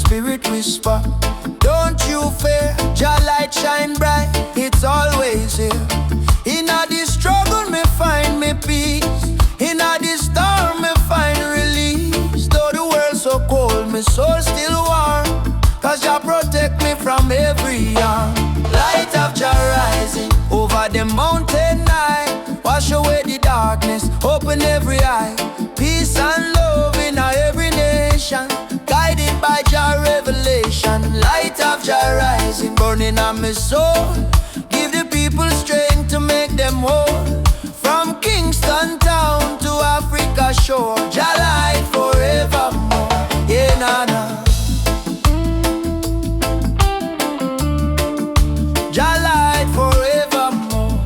spirit whisper, don't you fear, Jah light shine bright, it's always here. In a this struggle me find me peace, in a this storm me find release. Though the world so cold, me soul still warm, cause Jah protect me from every harm. Light of Jah rising over the mountain night, wash away the darkness, open every eye. Peace and love in every nation, guided by Jah revelation. Light of Jah rising, burning on my soul, give the people strength to make them whole. From Kingston town to Africa shore, Jah light forevermore. Yeah, nah, nah. Jah light forevermore.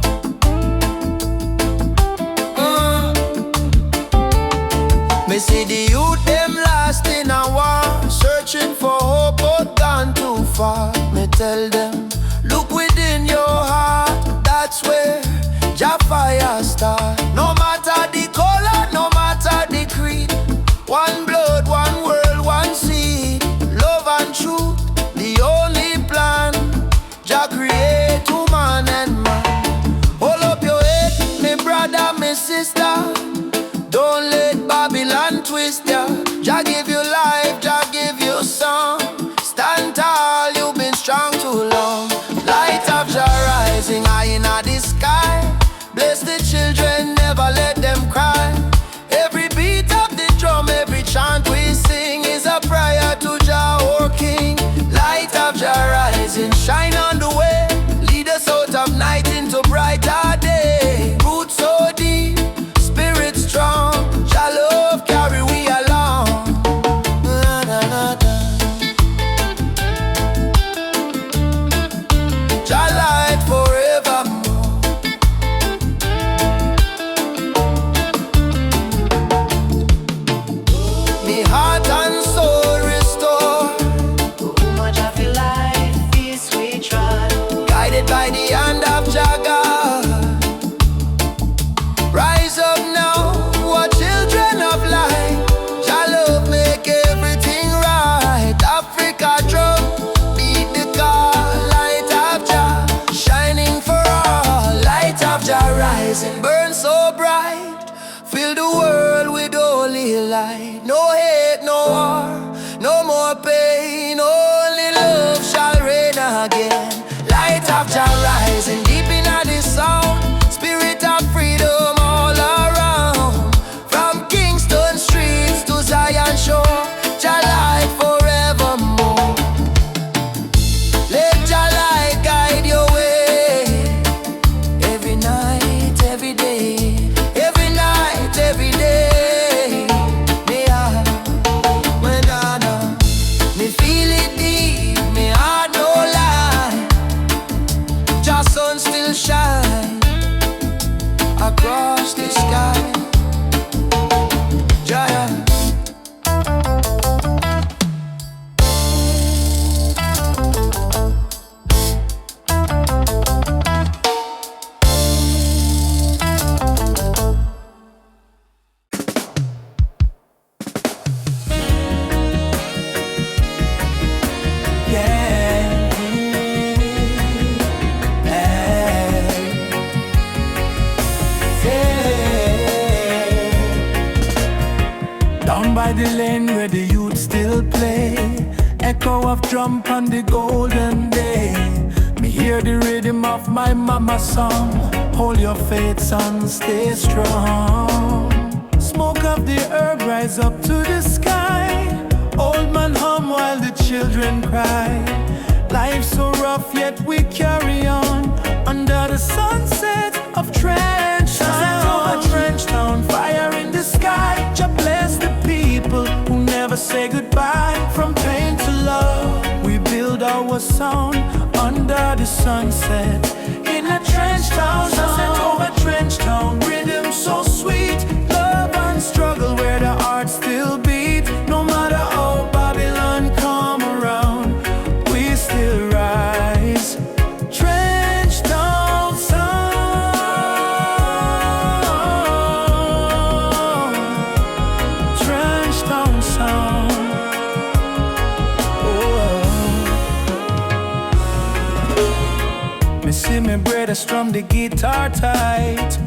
Me see the youth them lost in a war, searching for hope but gone too far. Me tell them, look within your heart, that's where Jah fire start. No matter the color, no matter the creed, one blood, one world, one seed. Love and truth, the only plan. Jah create woman and man. Hold up your head, me brother, me sister. Don't let Babylon twist ya. Jah give you life, Jah give you song. Stand tall, you've been strong too long. Light of Jah rising high in the sky. Bless the children, never let them cry. Every beat of the drum, every chant we sing is a prayer to Jah, our King. Light of Jah rising, shine on the way. Lead us out of night into brighter day. Roots so deep, spirit strong. Jah love carry we along. Na, na, na, na. Jah light forevermore. Me heart and soul restore, Much of your life, peace we try. guided by the hand of Jah God. Rise up now, what children of light. Jah love make everything right. Africa drum, beat the call. Light of Jah, shining for all. Light of Jah rising, burn so bright. Fill the world with holy light. No hate, no war, no more pain. Only love shall reign again. Light of Jah rising deep in the sound. Spirit of freedom all around. From Kingston streets to Zion shore, Jah light forevermore. Let Jah light guide your way. Every night, every day. Every night, every day. Me heart, when I know, me feel it deep, me heart no lie. Jah sun still shine across the sky. Jah. Down by the lane where the youth still play, echo of drum on the golden day. Me hear the rhythm of my mama's song. Hold your faith, son, stay strong. Smoke of the herb rise up to the sky. Old man hum while the children cry. Life's so rough yet we carry on. Under the sunset of Trench Town. Trench Town, fire in the sky. Jah bless the people who never say goodbye. From pain to love, we build our sound. Under the sunset, in a Trench Town. Sunset over Trench Town, rhythm so sweet. Love and struggle where the heart still beat. No matter how Babylon come around, we still rise. Trench Town sound, Trench Town sound. Oh, I strum the guitar tight,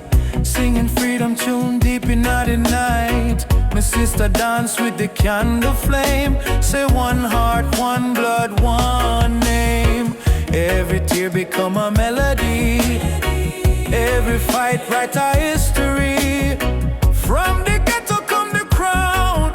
singing freedom tune deep in the night. My sister dance with the candle flame, say one heart, one blood, one name. Every tear become a melody, every fight write a history. From the ghetto come the crown,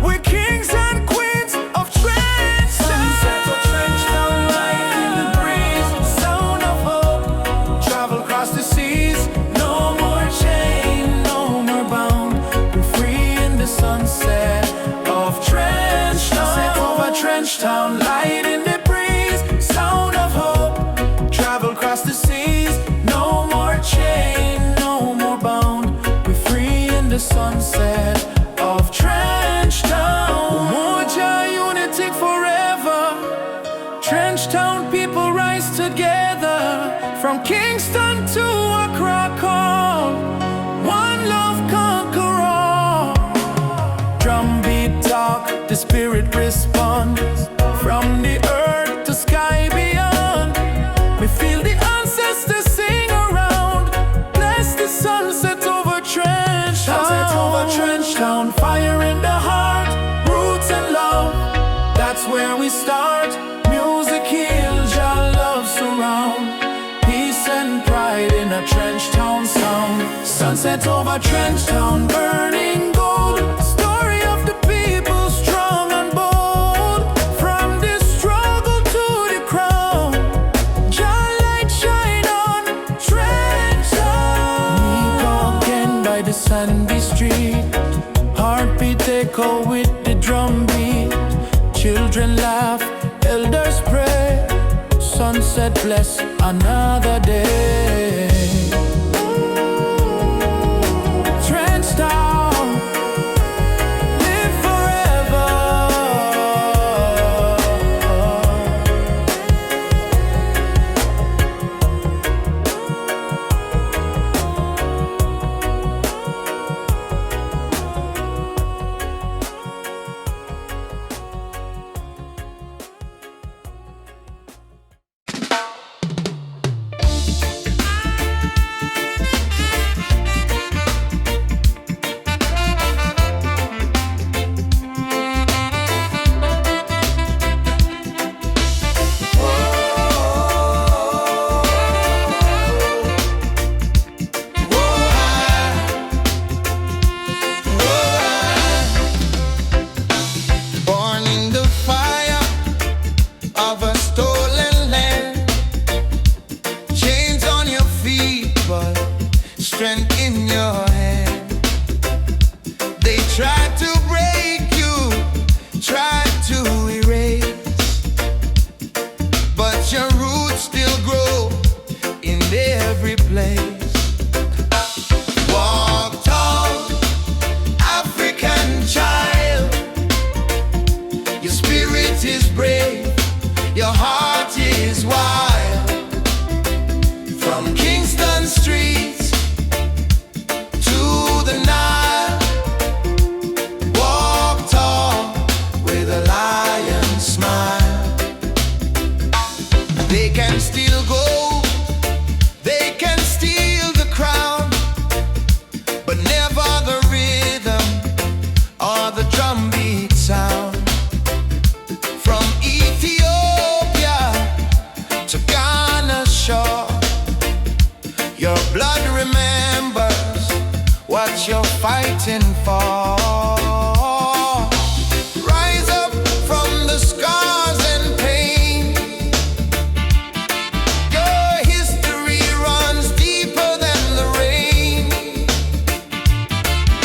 we're kings and queens of trench. Sunset of trench town, light in the breeze, sound of hope, travel across the seas. No more chain, no more bound, we're free in the sunset of trench town. Sunset over trench town, light in the breeze, sound of hope, travel across the seas. No more chain, no more bound, we're free in the sunset of trench town. Umoja, unity forever. Trench town people rise together, from Kingston to Accra call, one love conquer all. Drum beat talk, the spirit respond, from the earth to sky beyond. We feel the ancestors sing around, bless the sunset over trench town. Sunset over trench town, fire in the heart, roots and love, that's where we start. Music heals, your love surround, peace and pride in a trench town sound. Sunset over trench town, burning gold, story of the people strong and bold. From the struggle to the crown, your light shine on trench town. We go again by the sandy street, heartbeat echo with the drum beat. Children laugh, elders pray, sunset bless another day. Trench town, live forever. Born in the fire of a stolen land, chains on your feet, but strength in your hand. They tried to break you, tried to erase, but your roots still grow in every place. Walk tall, African child, your spirit is brave, your heart is wild. From Kingston streets to the Nile, walk tall with a lion smile. They can steal gold, they can steal the crown, but never the rhythm or the drum beat sound. From Ethiopia to Ghana's shore, your blood remembers what you're fighting for. Rise up from the scars and pain, your history runs deeper than the rain.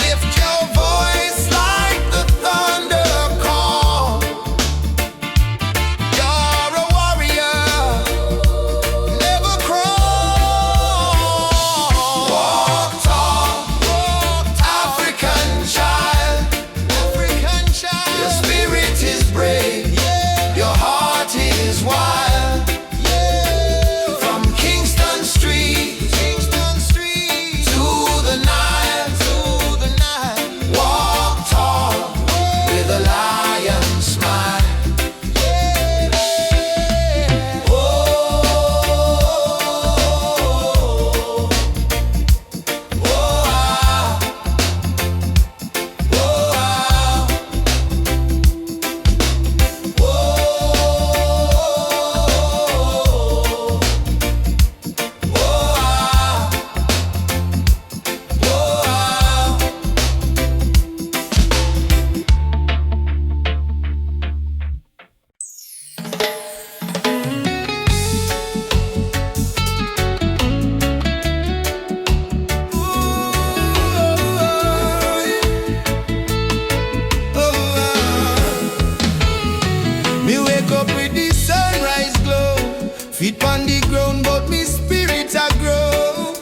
Lift your voice like the thunder call, you're a warrior, never crawl. Walk tall, African wake up with the sunrise glow. Feet on the ground, but me spirit a grow.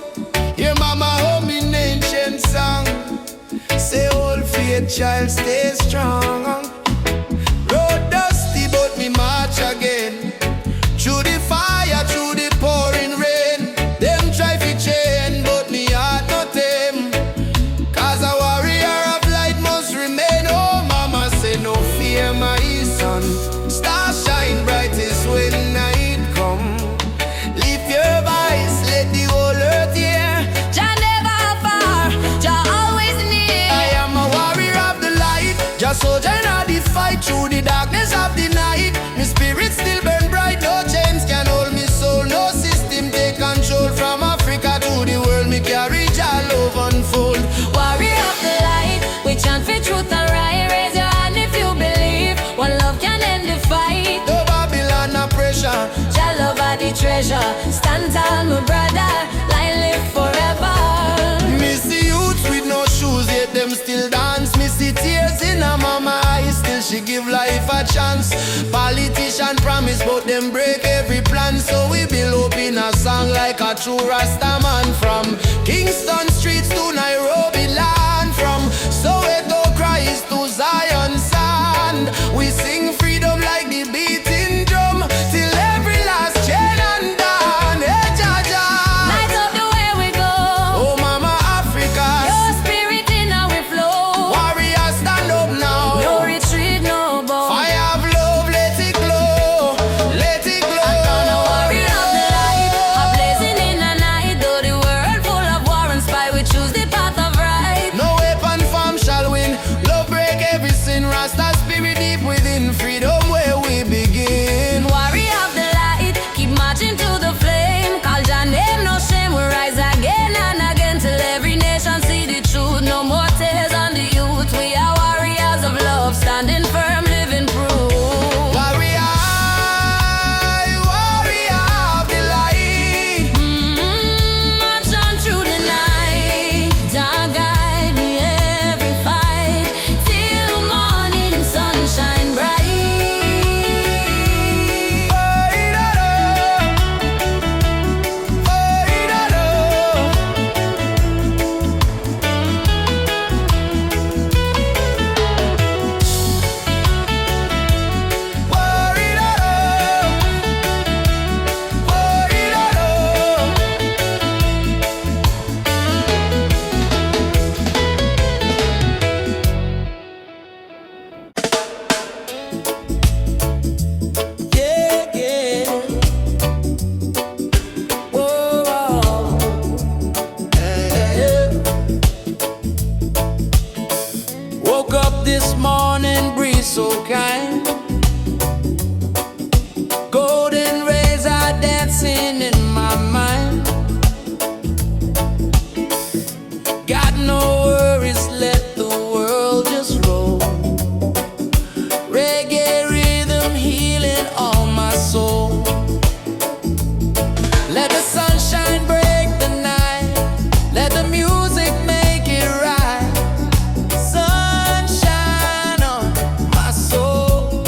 Hear mama hum in ancient song. Say old faith child stay strong. Road dusty, but me march again. Through the fire, through the pouring rain. Them try to chain, but me heart not them. Cause a warrior of light must remain. Oh mama say no fear my son. Star shine brightest when night come. Lift your voice, let the whole earth hear. Jah never far, Jah always near. I am a warrior of the light. Just soldier in the fight through the darkness of the night. My spirit still burn bright. No chains can hold me soul. No system take control. From Africa to the world, me carry Jah love unfold. Warrior of the light, we chant for truth and right. Raise your hand if you believe. One love can end the fight. No Babylon, no pressure. Jah love are the treasure. Stand tall, my brother. Line live forever. Me see youths with no shoes, yet them still dance. Me see tears in her mama eyes, still she give life a chance. Politician promise, but them break every plan. So we build up in a song like a true Rasta man. From Kingston streets to Nairobi land, from Soweto cries to Zion sand. We sing freedom like the beating drum, till every last chain undone. Hey, Jah Jah. Light up the way we go. Oh mama Africa, Your spirit in our flow. warrior stand up now. No retreat, no bow. Fire of love, let it glow, let it glow. I'm gonna warrior of the light, a blazing in the night. Though the world full of war and spy, we choose the path of right. No weapon form shall win. Love break every sin. Rasta spirit deep within. Freedom where we begin. Warrior of the light, keep marching to the flame. Call Jah name, no shame. We rise again and again till every nation see the truth. No more tears on the youth. We are warriors of love, standing firm, living proof. Warrior, warrior of the light. March on through the night. Jah guide me every fight till morning sunshine bright. Yeah, yeah. Whoa, yeah. Woke up this morning, breeze so kind. Golden rays are dancing in my mind. Got no worries, let the world just roll. Reggae rhythm healing all my soul. Let the sunshine break the night. Let the music make it right. Sunshine on my soul.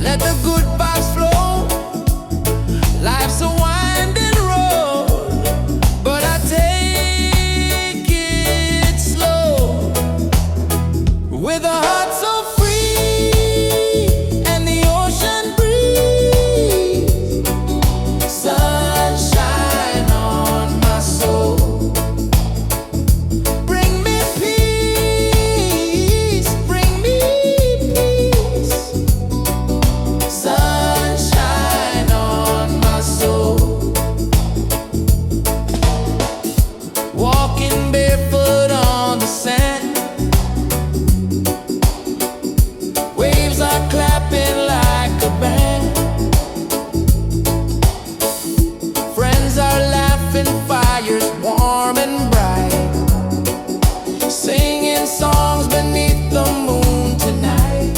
Let the good vibes flow. Life's a winding road, but I take it slow. With a heart so free and the ocean breeze. Sunshine on my soul. Bring me peace, bring me peace. Sunshine on my soul. Walking barefoot on the sand. Waves are clapping like a band. Friends are laughing, fires warm and bright. Singing songs beneath the moon tonight.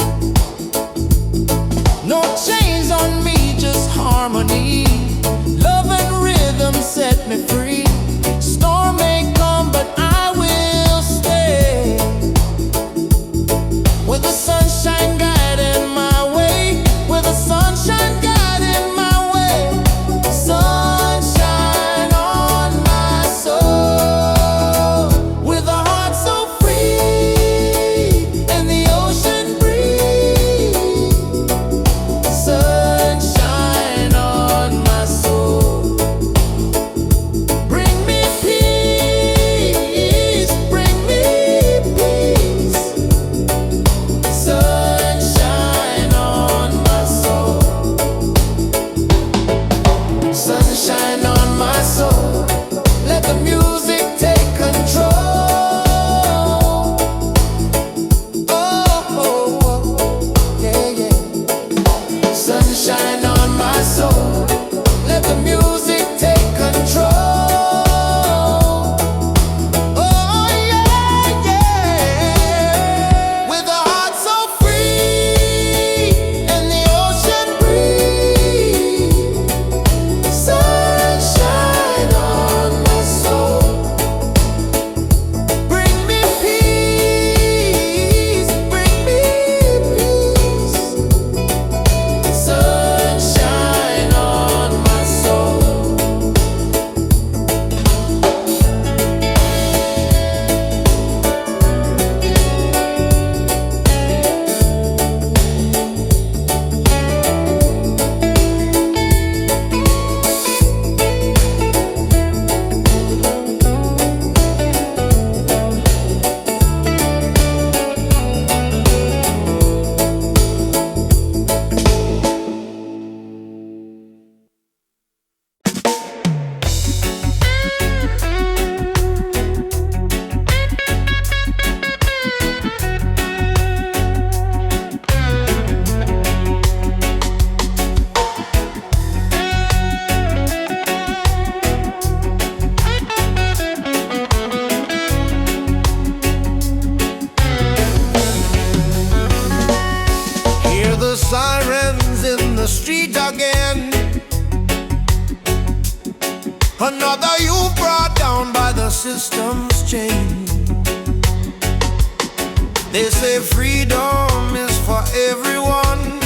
No chains on me, just harmony. Love and rhythm set me free. Storm may come, but I will stay. With the sunshine guiding my the sirens in the street again. Another youth brought down by the system's chain. They say freedom is for everyone,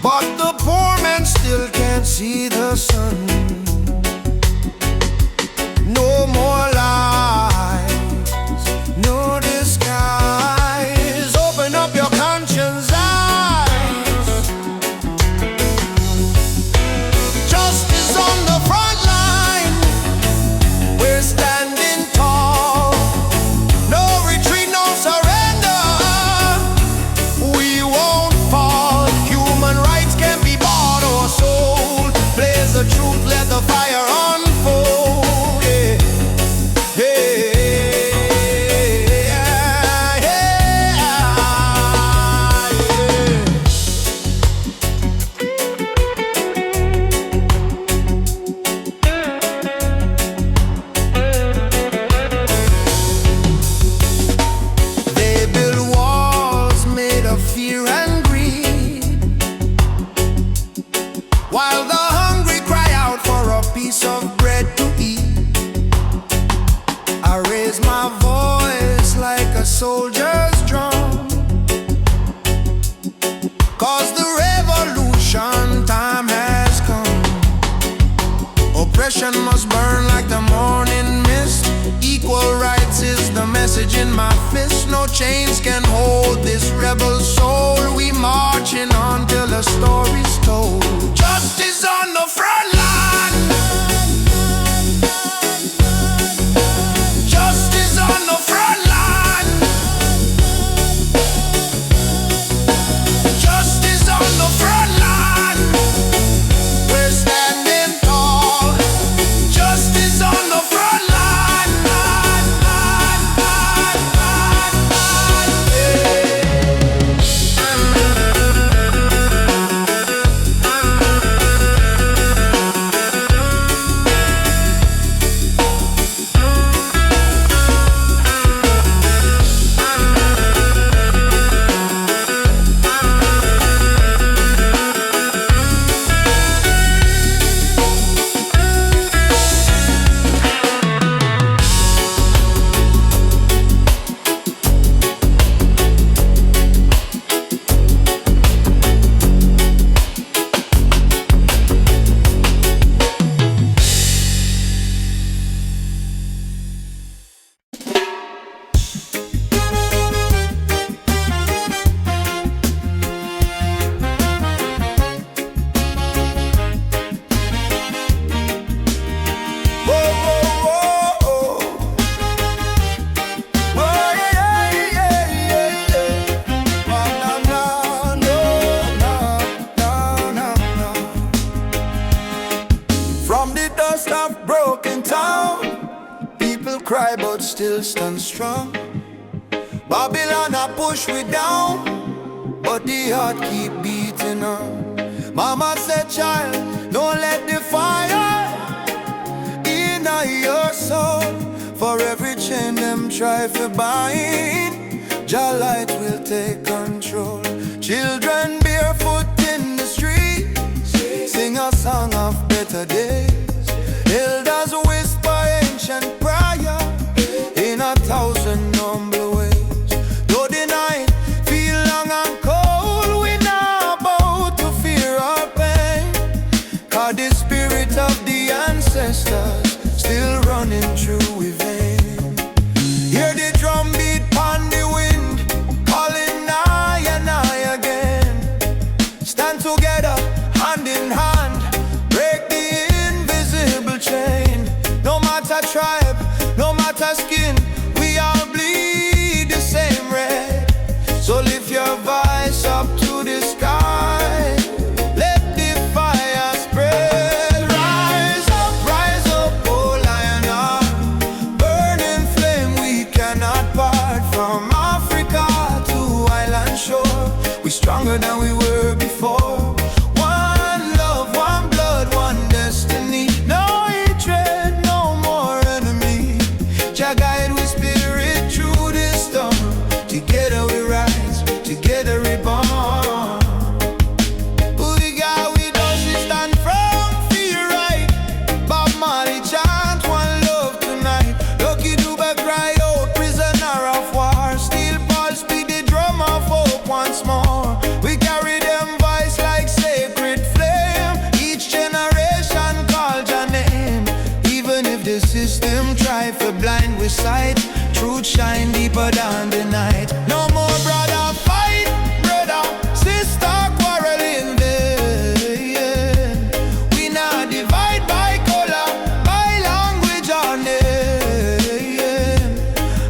but the poor man still can't see the sun. No more lies, no disguise. Open up your conscience eyes. Justice on the front line. We're standing tall. No retreat, no surrender. We won't fall. Human rights can be bought or sold. Blaze the truth, let the fire unfold. While the hungry cry out for a piece of bread to eat, I raise my voice like a soldier's drum, 'cause the revolution time has come. Oppression must burn like the morning mist. Equal rights is the message in my fist. No chains can hold this rebel soul. We marching on till the story's told. Justice on the front line. Justice on the front line. Justice on the front line. We're standing tall. Justice on the front line. Cry but still stand strong. Babylon a push we down, but the heart keep beating on. Mama said, child, don't let the fire in your soul. For every chain them try to bind, Jah light will take control. Children barefoot in the streets, sing a song of better days. Elders whisper ancient prayer in 1,000 humble ways. Though the night feel long and cold, we not about to fear our pain, 'cause the spirit of the ancestors still running through we vein. Hear the drum beat on the wind, calling nigh and nigh again. Stand together, hand in hand, break the invisible chain. No matter tribe, no matter skin, we all bleed the same red. So lift your voice up to the sky, let the fire spread. Rise up, oh lion up, burning flame we cannot part. From Africa to island shore, we stronger than we were before. One love, one blood, one destiny. No hatred, no more enemy. Jah guide we spirit through this storm. Together we rise, together shine deeper than the night. No more brother fight, brother, sister quarreling vain. We not divide by color, by language or name.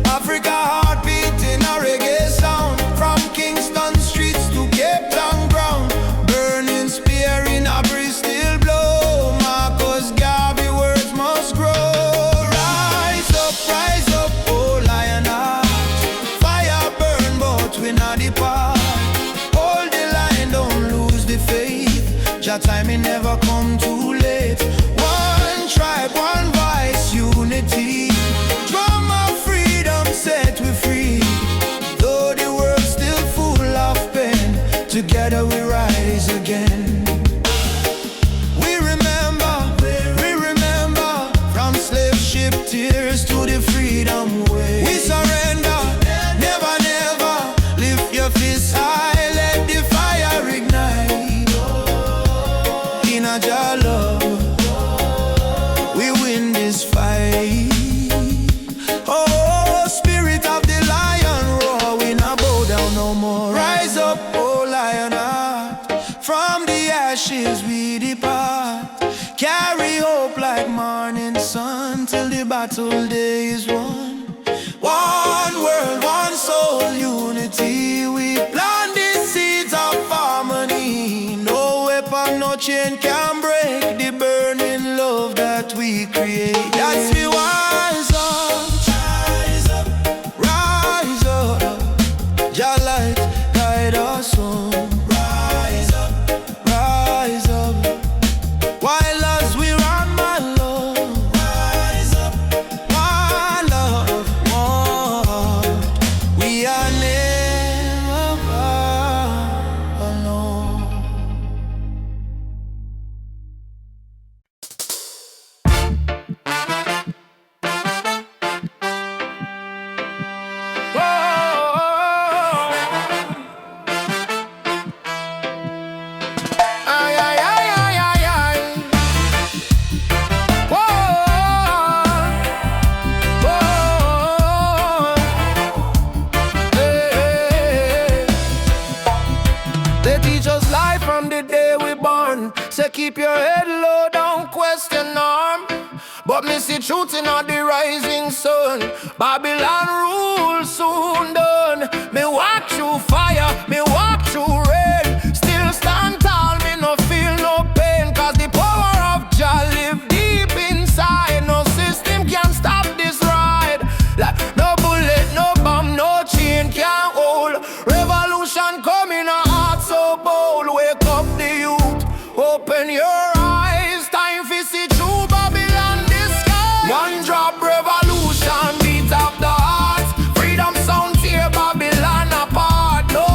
Africa heart beating a reggae sound, from Kingston streets to Cape Town ground. Burning spear in a breeze still blow. Marcus Garvey words must grow. Rise up, oh lion heart. Fire burn but we not depart. Hold the line, don't lose the faith. Jah timing never come too late. One tribe, one voice, unity. Drum of freedom set we free. Though the world's still full of pain, together we rise again. We remember, from slave ship tears to the freedom way. We surrender, never, never. Lift your fists high, let the fire ignite. In a Jah love, we win this fight. Oh, spirit of the lion roar, we not bow down no more. Rise up, oh lion heart. From the ashes we depart. Carry hope like morning sun till the battle day is won. One world, one soul, unity. We plant the seeds of harmony. No weapon, no chain can break the burning love that we create. That's we rise up, rise up. Jah light guide us home. Rise up. While as we run, my love. Rise up, my love. Oh, we are never alone. Ay, ay, ay, ay, ay, ay. Whoa. Hey. They teach us life from the day we born. Say keep your head low, don't question norm. But me see truth in all the rising sun. Babylon rule soon done. Me walk through fire, me walk through rain. Still stand tall, me no feel no pain. Cause the power of Jah live deep inside. No system can stop this ride. Like no bullet, no bomb, no chain can hold. Revolution coming, a heart so bold. Wake up the youth, open your eyes. Time for see true Babylon disguise. One drop revolution, beat up the heart. Freedom sound tear Babylon apart. No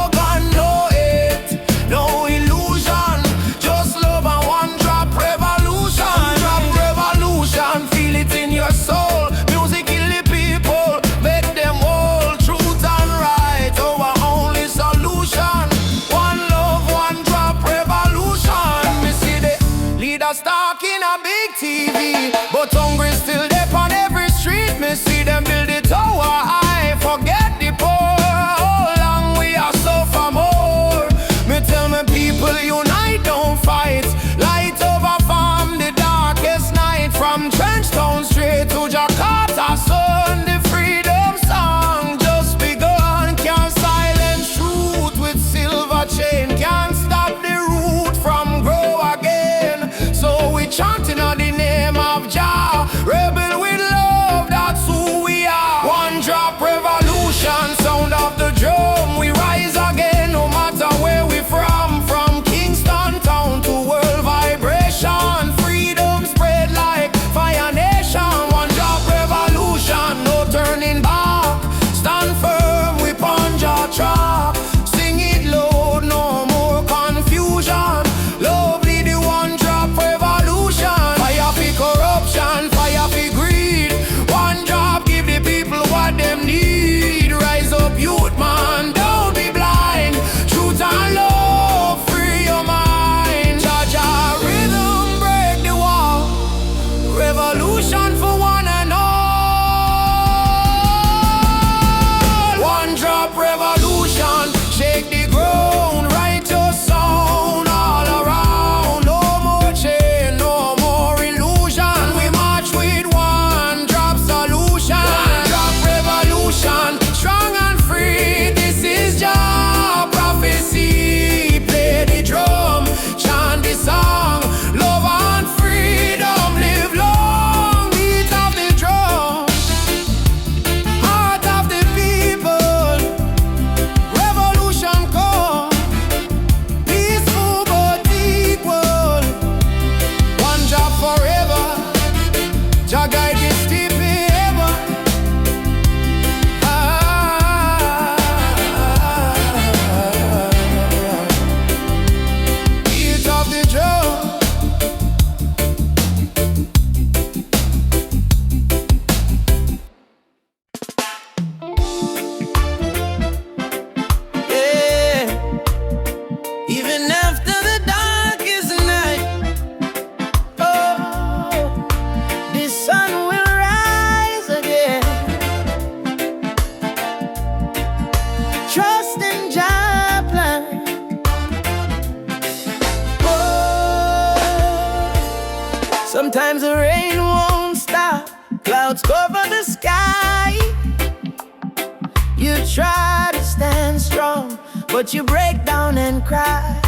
try to stand strong, but you break down and cry.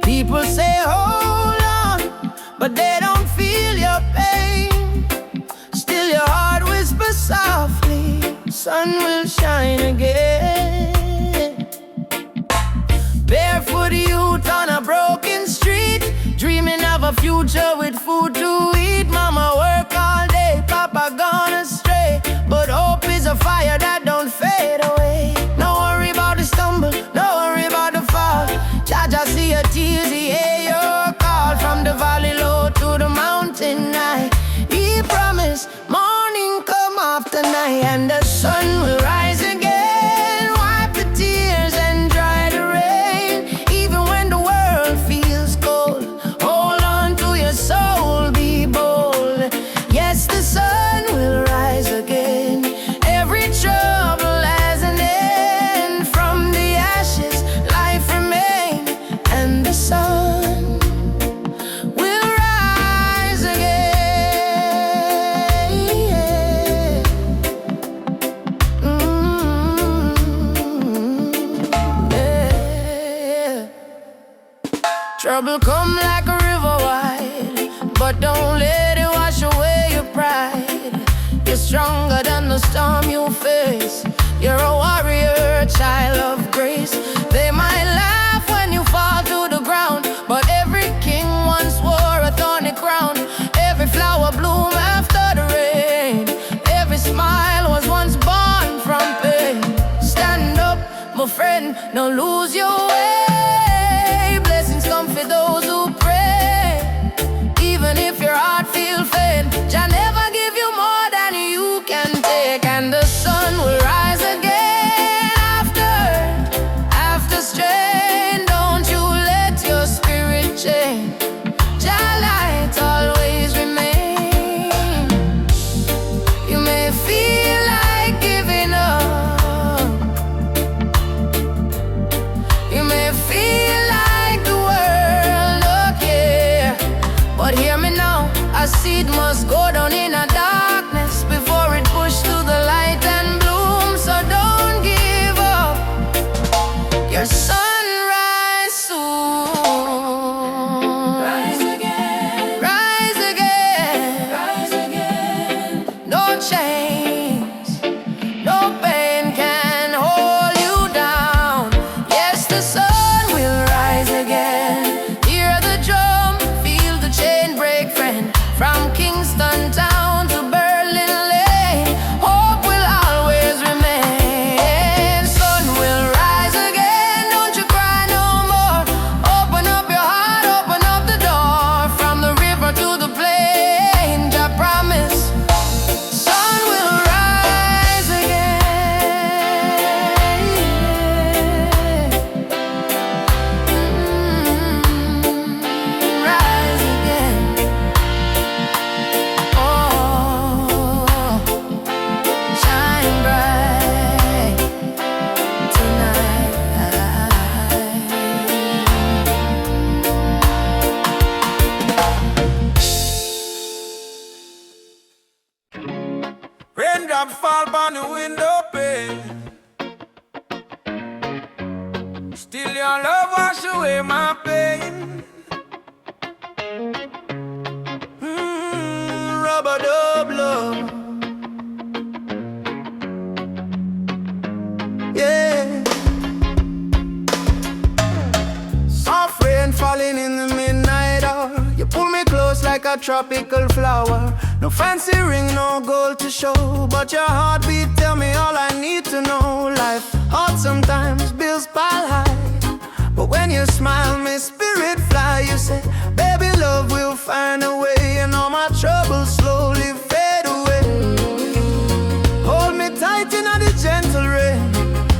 People say hold on, but they don't feel your pain. Still your heart whispers softly, sun will shine again. Barefoot youth on a broken street, dreaming of a future with food to eat. Mama work all day, Papa gone astray, but hope is a fire that don't fade away. No worry about the stumble, no worry about the fall. Jaja see your tears, he hear your call. From the valley low to the mountain high, he promised morning come after night, and the sun will rise again. Wipe the tears and dry the rain. Even when the world feels cold, hold on to your soul, be bold. Yes, the sun will rise again. Every trouble has an end. From the ashes, life remains, and the sun will rise again. Yeah. Trouble come like a river wide, but don't let it wash away your pride. You're stronger than the storm you face. You're a warrior, child of grace. They might laugh when you fall to the ground, but every king once wore a thorny crown. Every flower bloom after the rain. Every smile was once born from pain. Stand up, my friend, don't lose your way. Blessings come for those who pray. Even if your heart feels faint, Jah never give you more than you can take. And the sun will rise again after strain. Don't you let your spirit change. Jah light always remain. You may feel like giving up, you may feel like the world don't care, but hear me now, a seed must go down in a darkness before it push to the light and bloom. So don't give up, your sunrise soon. Rise again, rise again, rise again. No chains, no pain can hold you down. Yes, the sun will rise again. Hear the drum, feel the chain break, friend. From Kingston town to Berlin Lane, hope will always remain. Sun will rise again, don't you cry no more. Open up your heart, open up the door. From the river to the plain, Jah promise, sun will rise again. Rise again. Oh, shine bright tonight. Raindrop fall on the window pane. Still your love wash away my pain. Rubber dub love. Yeah. Soft rain falling in the midnight hour. You pull me close like a tropical flower. No fancy ring, no gold to show, but your heartbeat tell me all I need to know. Life hard sometimes, bills pile high, but when you smile, my spirit fly. You say, baby, love will find a way, and all my troubles slowly fade away. Hold me tight in the gentle rain.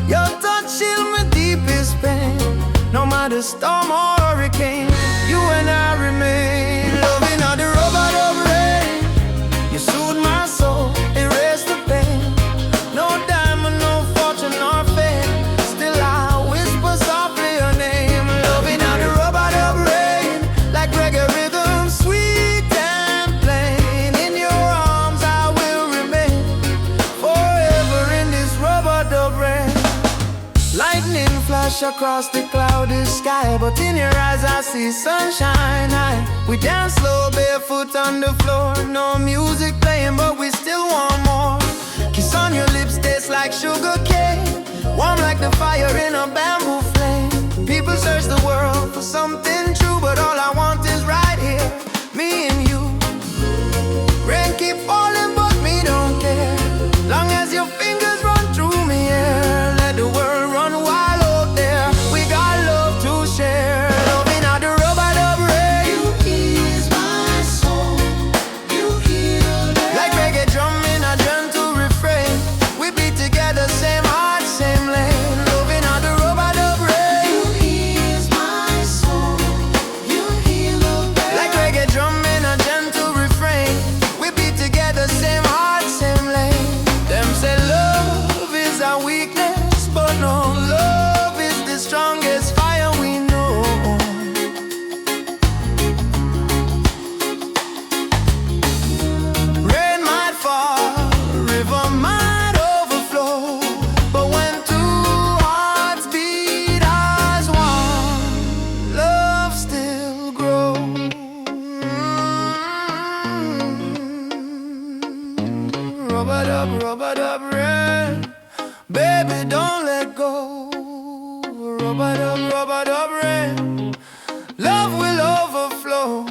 Your touch chill my deepest pain. No matter storm or hurricane, you and I remain. Loving all the rubber of rain. You soothe my soul, erase the pain. No diamond, no fortune or fame. Still I whisper softly your name. Loving all the rubber of rain, like reggae rhythm, sweet and plain. In your arms I will remain forever in this rubber dub. Lightning flash across the cloudy sky, but in your eyes I see sunshine. We dance slow, barefoot on the floor. No music playing, but we still want more. Kiss on your lips tastes like sugar cane, warm like the fire in a bamboo flame. People search the world for something true, but all I want is right here, me and you. Rain keep falling, but me don't care, long as your fingers run through me, yeah. Let the world run wild out there. We got love to share. Loving out the rubber dub rain. You ease my soul. You heal me. Like reggae drum in a gentle refrain. We beat together, same heart, same lane. Loving out the rubber dub rain. You ease my soul. You heal me. Like reggae drum in a gentle refrain. We beat together, same heart, same lane. Them say love is our weakness, but no, love is the strongest fire we know. Rain might fall, river might overflow, but when two hearts beat as one, love still grows. Rubber dub rain, baby don't let go. Rubber dub rain, love will overflow.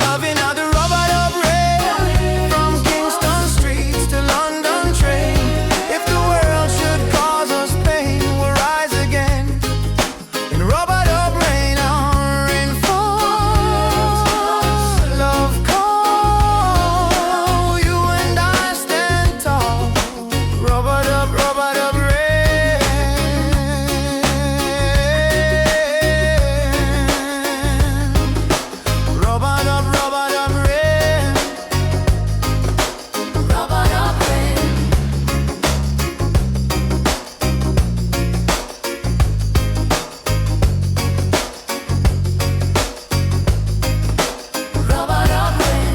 Loving how the rubber dub rain, from Kingston streets to London train. If the world should cause us pain, we'll rise again. In rubber dub rain, our rain falls. Love call, you and I stand tall. Rubber dub rain. Rubber dub rain. Rubber dub rain. Rubber dub rain.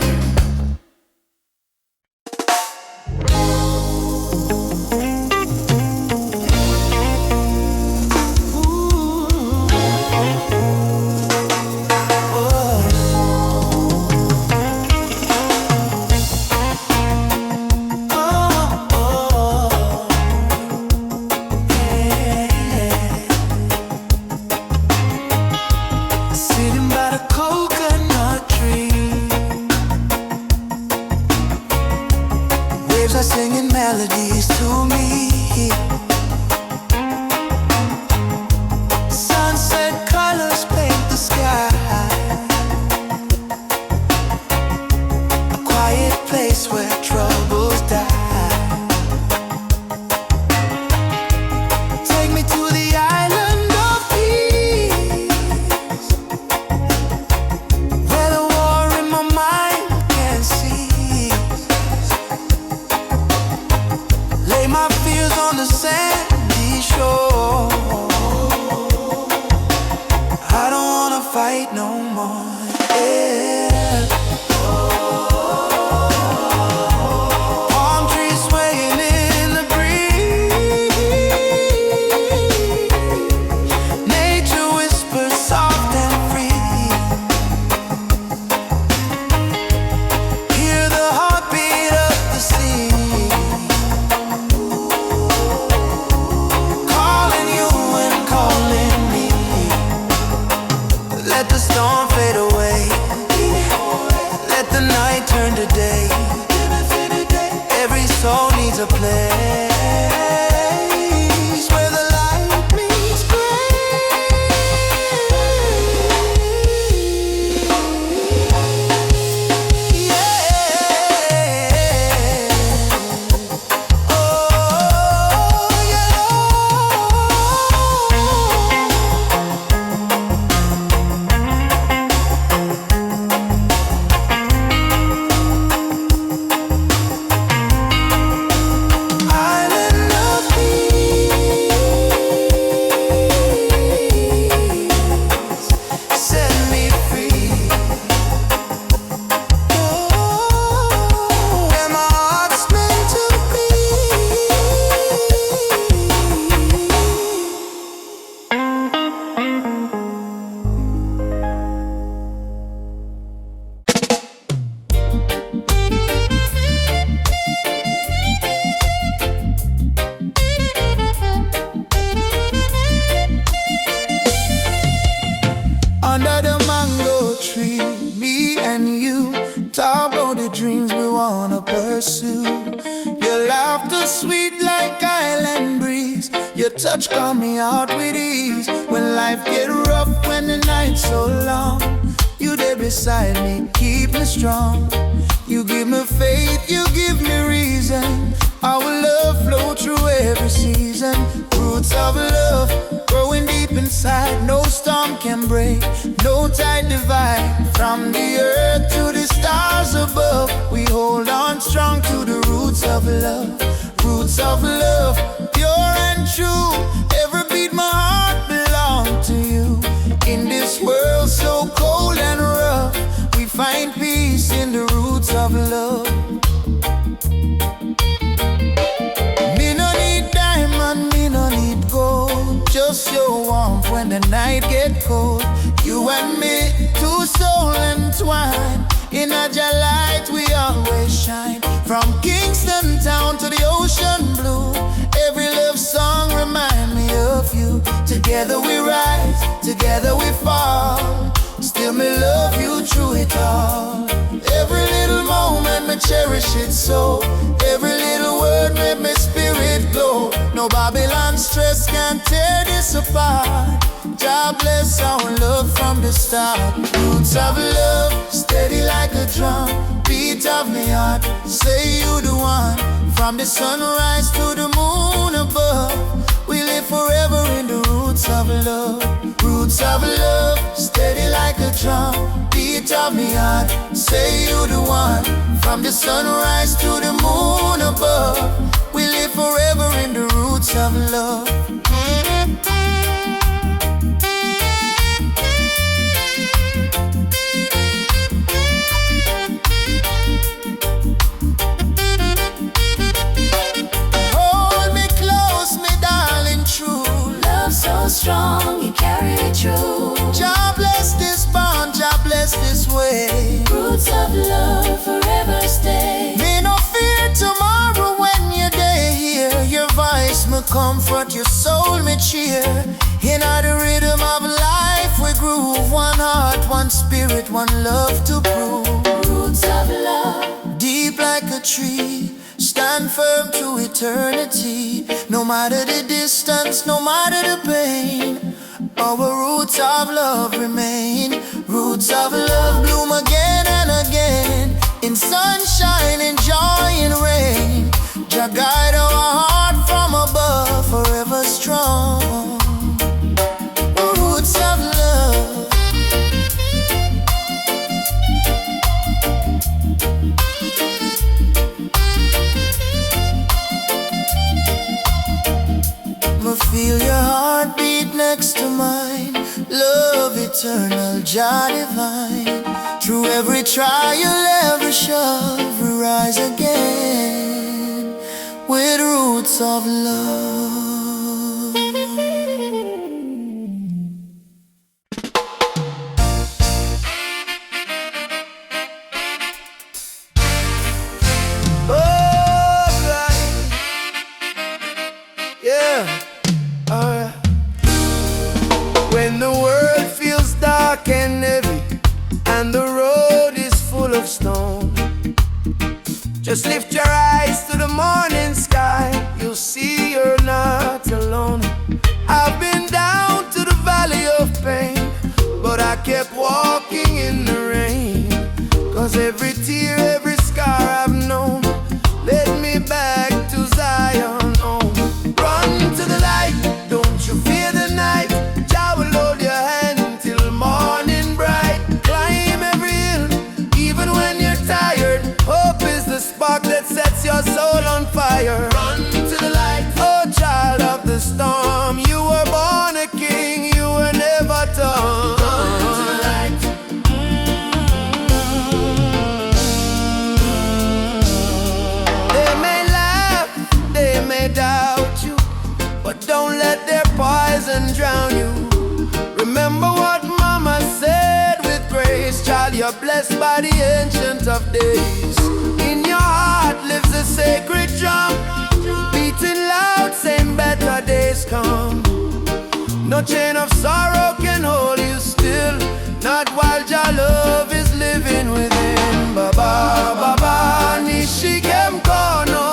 Sitting by the coconut tree, waves are singing melodies to me. Sunset colors paint the sky, a quiet place where troubles die. Take me to the island of peace, where the war in my mind can cease. Lay my fears on the sandy shore. I don't wanna fight no more. Yeah. Palm trees swaying in the breeze. Nature whispers soft and free. Hear the heartbeat of the sea, calling you and calling me. Let the storm fade away, let the night turn to day. Every soul needs a place where the light meets grace. Yeah. Oh, yeah. Your laughter sweet like island breeze. Your touch calm me out with ease. When life get rough, when the night's so long, you there beside me, keep me strong. You give me faith, you give me reason. Our love flow through every season. Roots of love growing deep inside. No storm can break, no tide divide. From the earth to the stars above, we hold on strong to the roots of love. Roots of love, pure and true. Every beat my heart belong to you. In this world so cold and rough, we find peace in the roots of love. Me no need diamond, me no need gold. Just your warmth when the night get cold. You and me, two souls entwined. In a light we always shine. From Kingston town to the ocean blue, every love song remind me of you. Together we rise, together we fall. Still me love you through it all. Every little moment me cherish it so. Every little word made my spirit glow. No Babylon stress can tear this apart. God bless our love from the start. Roots of love, steady like a drum. Beat of me heart, say you the one. From the sunrise to the moon above, we live forever in the roots of love. Roots of love, steady like a drum. Beat of me heart, say you the one. From the sunrise to the moon above, we live forever in the roots of love. So strong, you carry it through. God bless this bond, God bless this way. Roots of love forever stay. Me no fear tomorrow when you're there here. Your voice me comfort, your soul me cheer. In the rhythm of life we groove. One heart, one spirit, one love to prove. Roots of love, deep like a tree, stand firm to eternity. No matter the distance, no matter the pain, our roots of love remain. Roots of love bloom again and again. In sunshine, in joy, in rain. Jah guide our heart from above, forever strong. Roots of love. Feel your heartbeat next to mine. Love eternal, Jah divine. Through every trial, every shove, we rise again with roots of love. When the world feels dark and heavy and the road is full of stone, just lift your eyes to the morning sky. You'll see you're not alone. I've been down to the valley of pain, but I kept walking in the rain. 'Cause every tear, every scar I've known led me back to Zion home. Run to the light, don't you fear the night. Jah will hold your hand till morning bright. Climb every hill, even when you're tired. Hope is the spark that sets your soul on fire. Run to the light, oh child of the storm. You were born a king, you were never torn. Run to the light. They may laugh, they may doubt you, but don't let their poison drown you. Remember what mama said with grace. Child, you're blessed by the ancient of days. In your heart lives a sacred drum, beating loud, saying better days come. No chain of sorrow can hold you still, not while your love is living within. Baba, Baba, Nishikem Kono.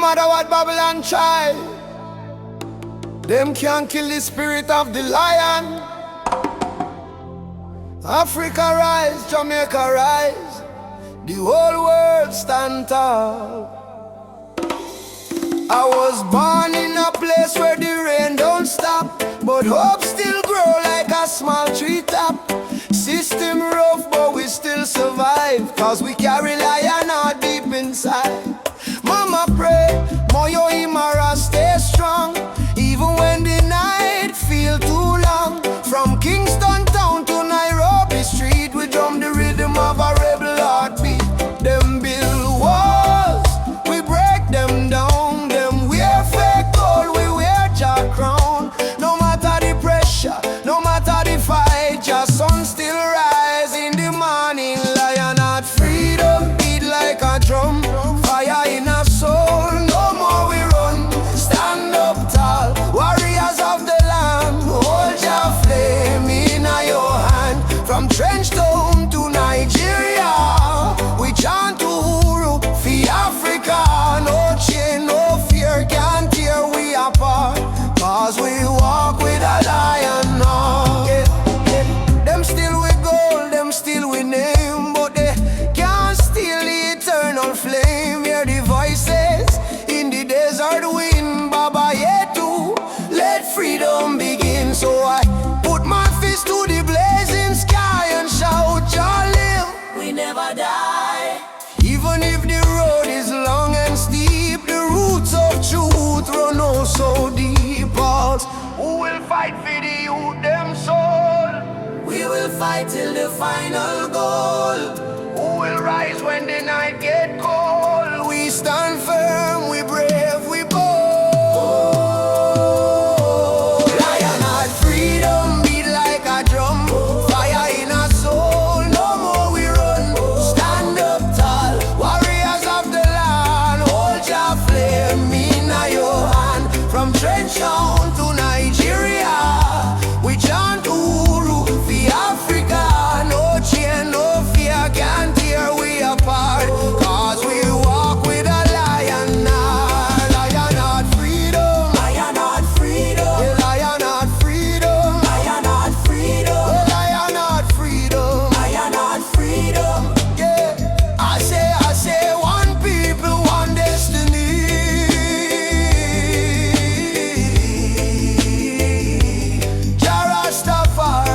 matter what Babylon try, them can't kill the spirit of the lion. Africa rise, Jamaica rise, the whole world stand tall. I was born in a place where the rain don't stop, but hope still grow like a small tree top. System rough, but we still survive, cause we carry lion heart deep inside. Mama pray, Moyo Imara stay strong, even when the night feel too long. From Kingston town to Nairobi street, we drum the rhythm of a rebel heartbeat. Them build walls, we break them down. Them wear fake gold, we wear jack crown. No matter the pressure, no matter the fight, your sun still rise in the morning. Lion heart freedom beat like a drum, fire in our soul, no more we run. Stand up tall, warriors of the land, hold your flame in your hand. From Trench Town to Nigeria, we chant Uhuru for Africa. No chain, no fear can tear we apart, cause we walk with a lion now. Them still with gold, them still with name, but they can't steal the eternal flame. Hear the voices in the desert wind, Baba Yetu, let freedom begin. So I put my fist to the blazing sky and shout, "Jah live, we never die." Even if the road is long and steep, the roots of truth run oh so deep. Pause. Who will fight for the youth, them soul? We will fight till the final goal. Who will rise when the night get cold? We stand firm, we brave, we bold. Lion heart freedom beat like a drum, fire in our soul, no more we run. Stand up tall, warriors of the land, hold your flame in your hand. From Trench Town to Nigeria, we chant Uhuru for Africa. No chain, no fear can tear we apart, cause we walk with a lion heart. Lion heart freedom, lion heart freedom, yeah, lion heart freedom, lion heart freedom, yeah, lion heart freedom, lion heart freedom. Yeah, I say, one people, one destiny. Jah Rastafari.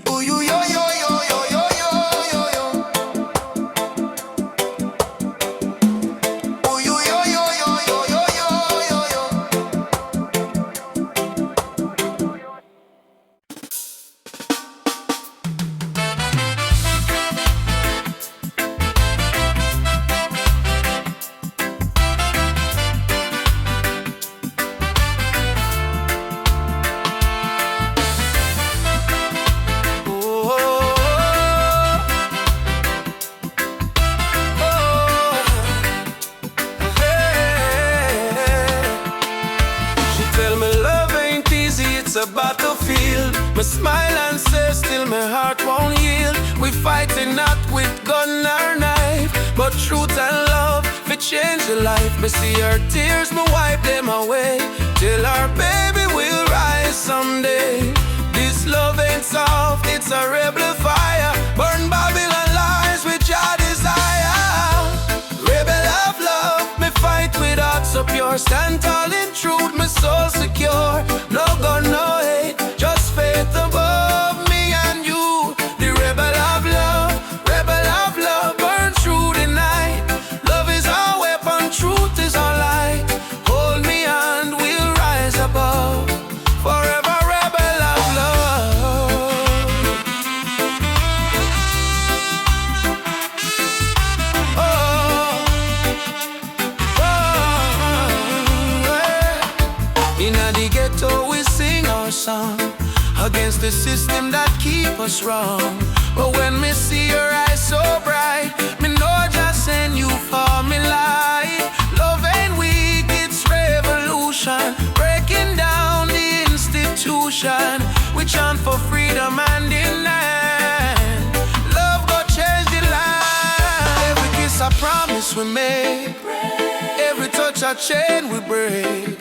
Ooh, yo, yo, yo, yo, yo, yo, yo, yo. Ooh, yo, yo, yo, yo, yo, yo, yo, yo, yo. She tell me love ain't easy, it's a battlefield. Me smile and say still my heart won't yield. We fighting not with gun or knife, but truth and love fi change your life. Me see her tears, me wipe them away, till our baby will rise someday. This love ain't soft, it's a rebel fire. Burn Babylon lies with your desire. Rebel of love, me fight with heart so pure. Stand tall in truth, my soul secure. No gun, no hate, just faith above me and you. The rebel of love, burn through the night. Love is our weapon, truth is our light. Hold me and we'll rise above. Forever rebel of love. Oh, in the ghetto we sing our song against the system that keep us wrong. But when me see your eyes so bright, me know just send you for me light. Love ain't weak, it's revolution, breaking down the institution. We chant for freedom and in land. promise we make. Every touch a chain we break.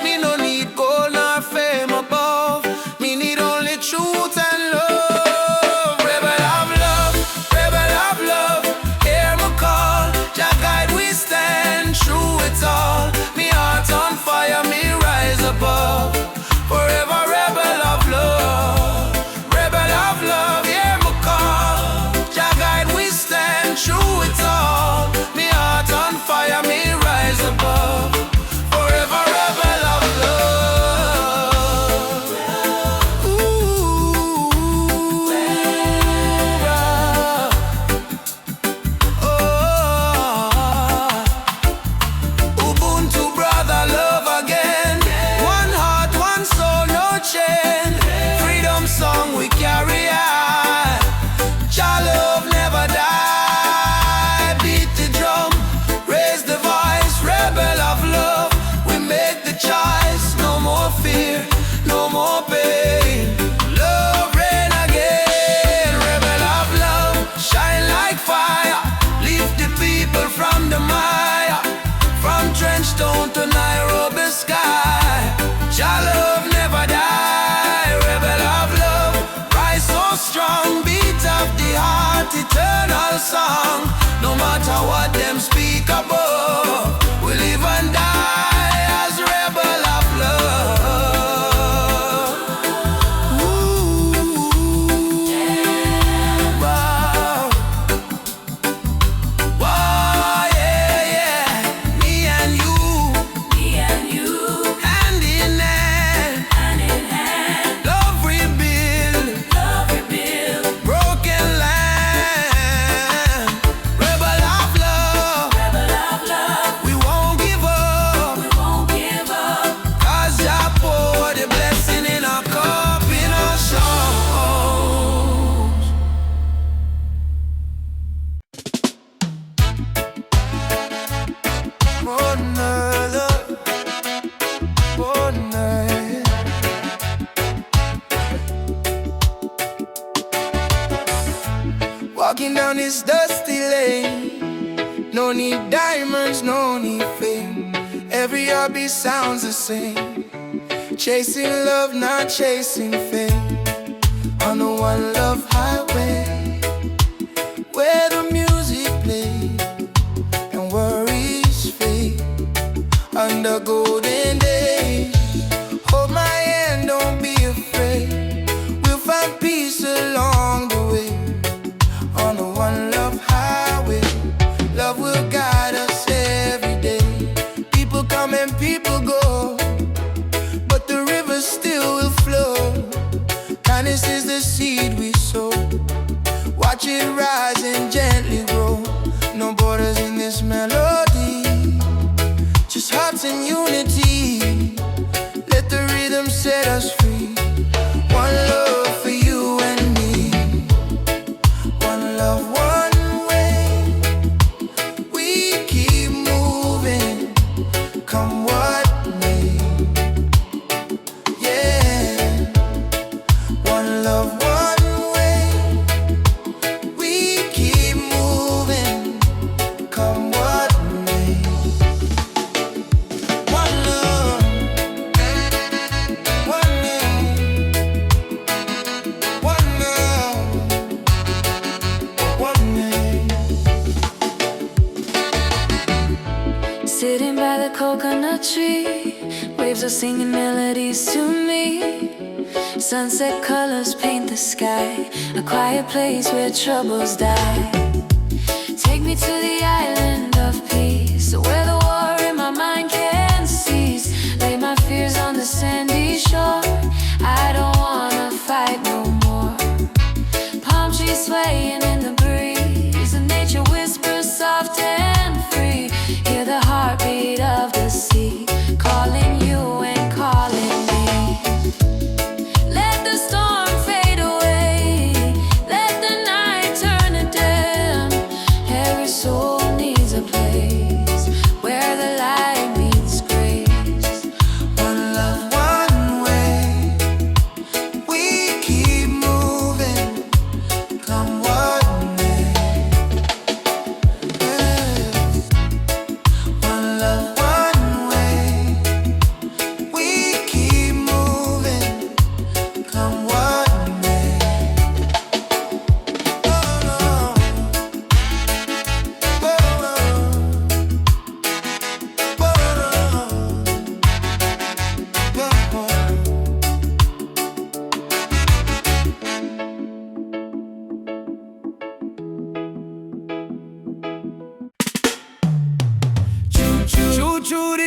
Me no need gold nor fame above. Me need only truth and love. Rebel of love, rebel of love. Hear me call, Jah guide we stand through it all. Me heart on fire, me rise above. Forever rebel of love, rebel of love. Hear me call, Jah guide we stand through it all. Me heart on fire, me rise above. Forever rebel of love. Ooh, oh, Ubuntu brother, love again. One heart, one soul, no chain. Freedom song we carry on. Jah love never die. Beat the drum, raise the voice. Rebel of love, we make the choice. No more fear, no more pain. Love reign again. Rebel of love, shine like fire. Lift the people from the mire. From Trenchtown to Nairobi sky. Jah love never die. Rebel of love, rise so strong. Beat of the heart, eternal song. No matter what them speak above, we live and die as rebel of love. Ooh, wow. Wow, yeah, yeah. Me and you, hand in hand, love rebuild, broken land. Rebel of love, we won't give up. 'Cause Jah pour the blessing in our cup, in our songs. One night, one night. Walking down this dusty lane. No need diamonds, no need fame. Every heartbeat sounds the same. Chasing love, not chasing fame. On the one love highway, where the music plays and worries fade. Under golden days, hold my hand, don't be afraid. We'll find peace along the way. On the one love highway, love will guide us every day. People come and people go, but the river still will flow. Kindness is the seed we sow. Watch it rise and gently grow. No borders in this melody, just hearts in unity. Let the rhythm set us free. One love for you and me. One love, one way. We keep moving, come what may. Yeah. One love, one way. We keep moving, come what may. One love, one name. One love, one name. Sitting by the coconut tree, waves are singing melodies to me. Sunset colors paint the sky, a quiet place where troubles die. Take me to the island of peace, where the war in my mind can cease. Lay my fears on the sandy shore. I don't wanna fight no more. Palm trees swaying in the breeze, and nature whispers soft and free. Hear the heartbeat of the sea, calling you and calling me. Let the storm fade away, let the night turn to dim. Every soul needs a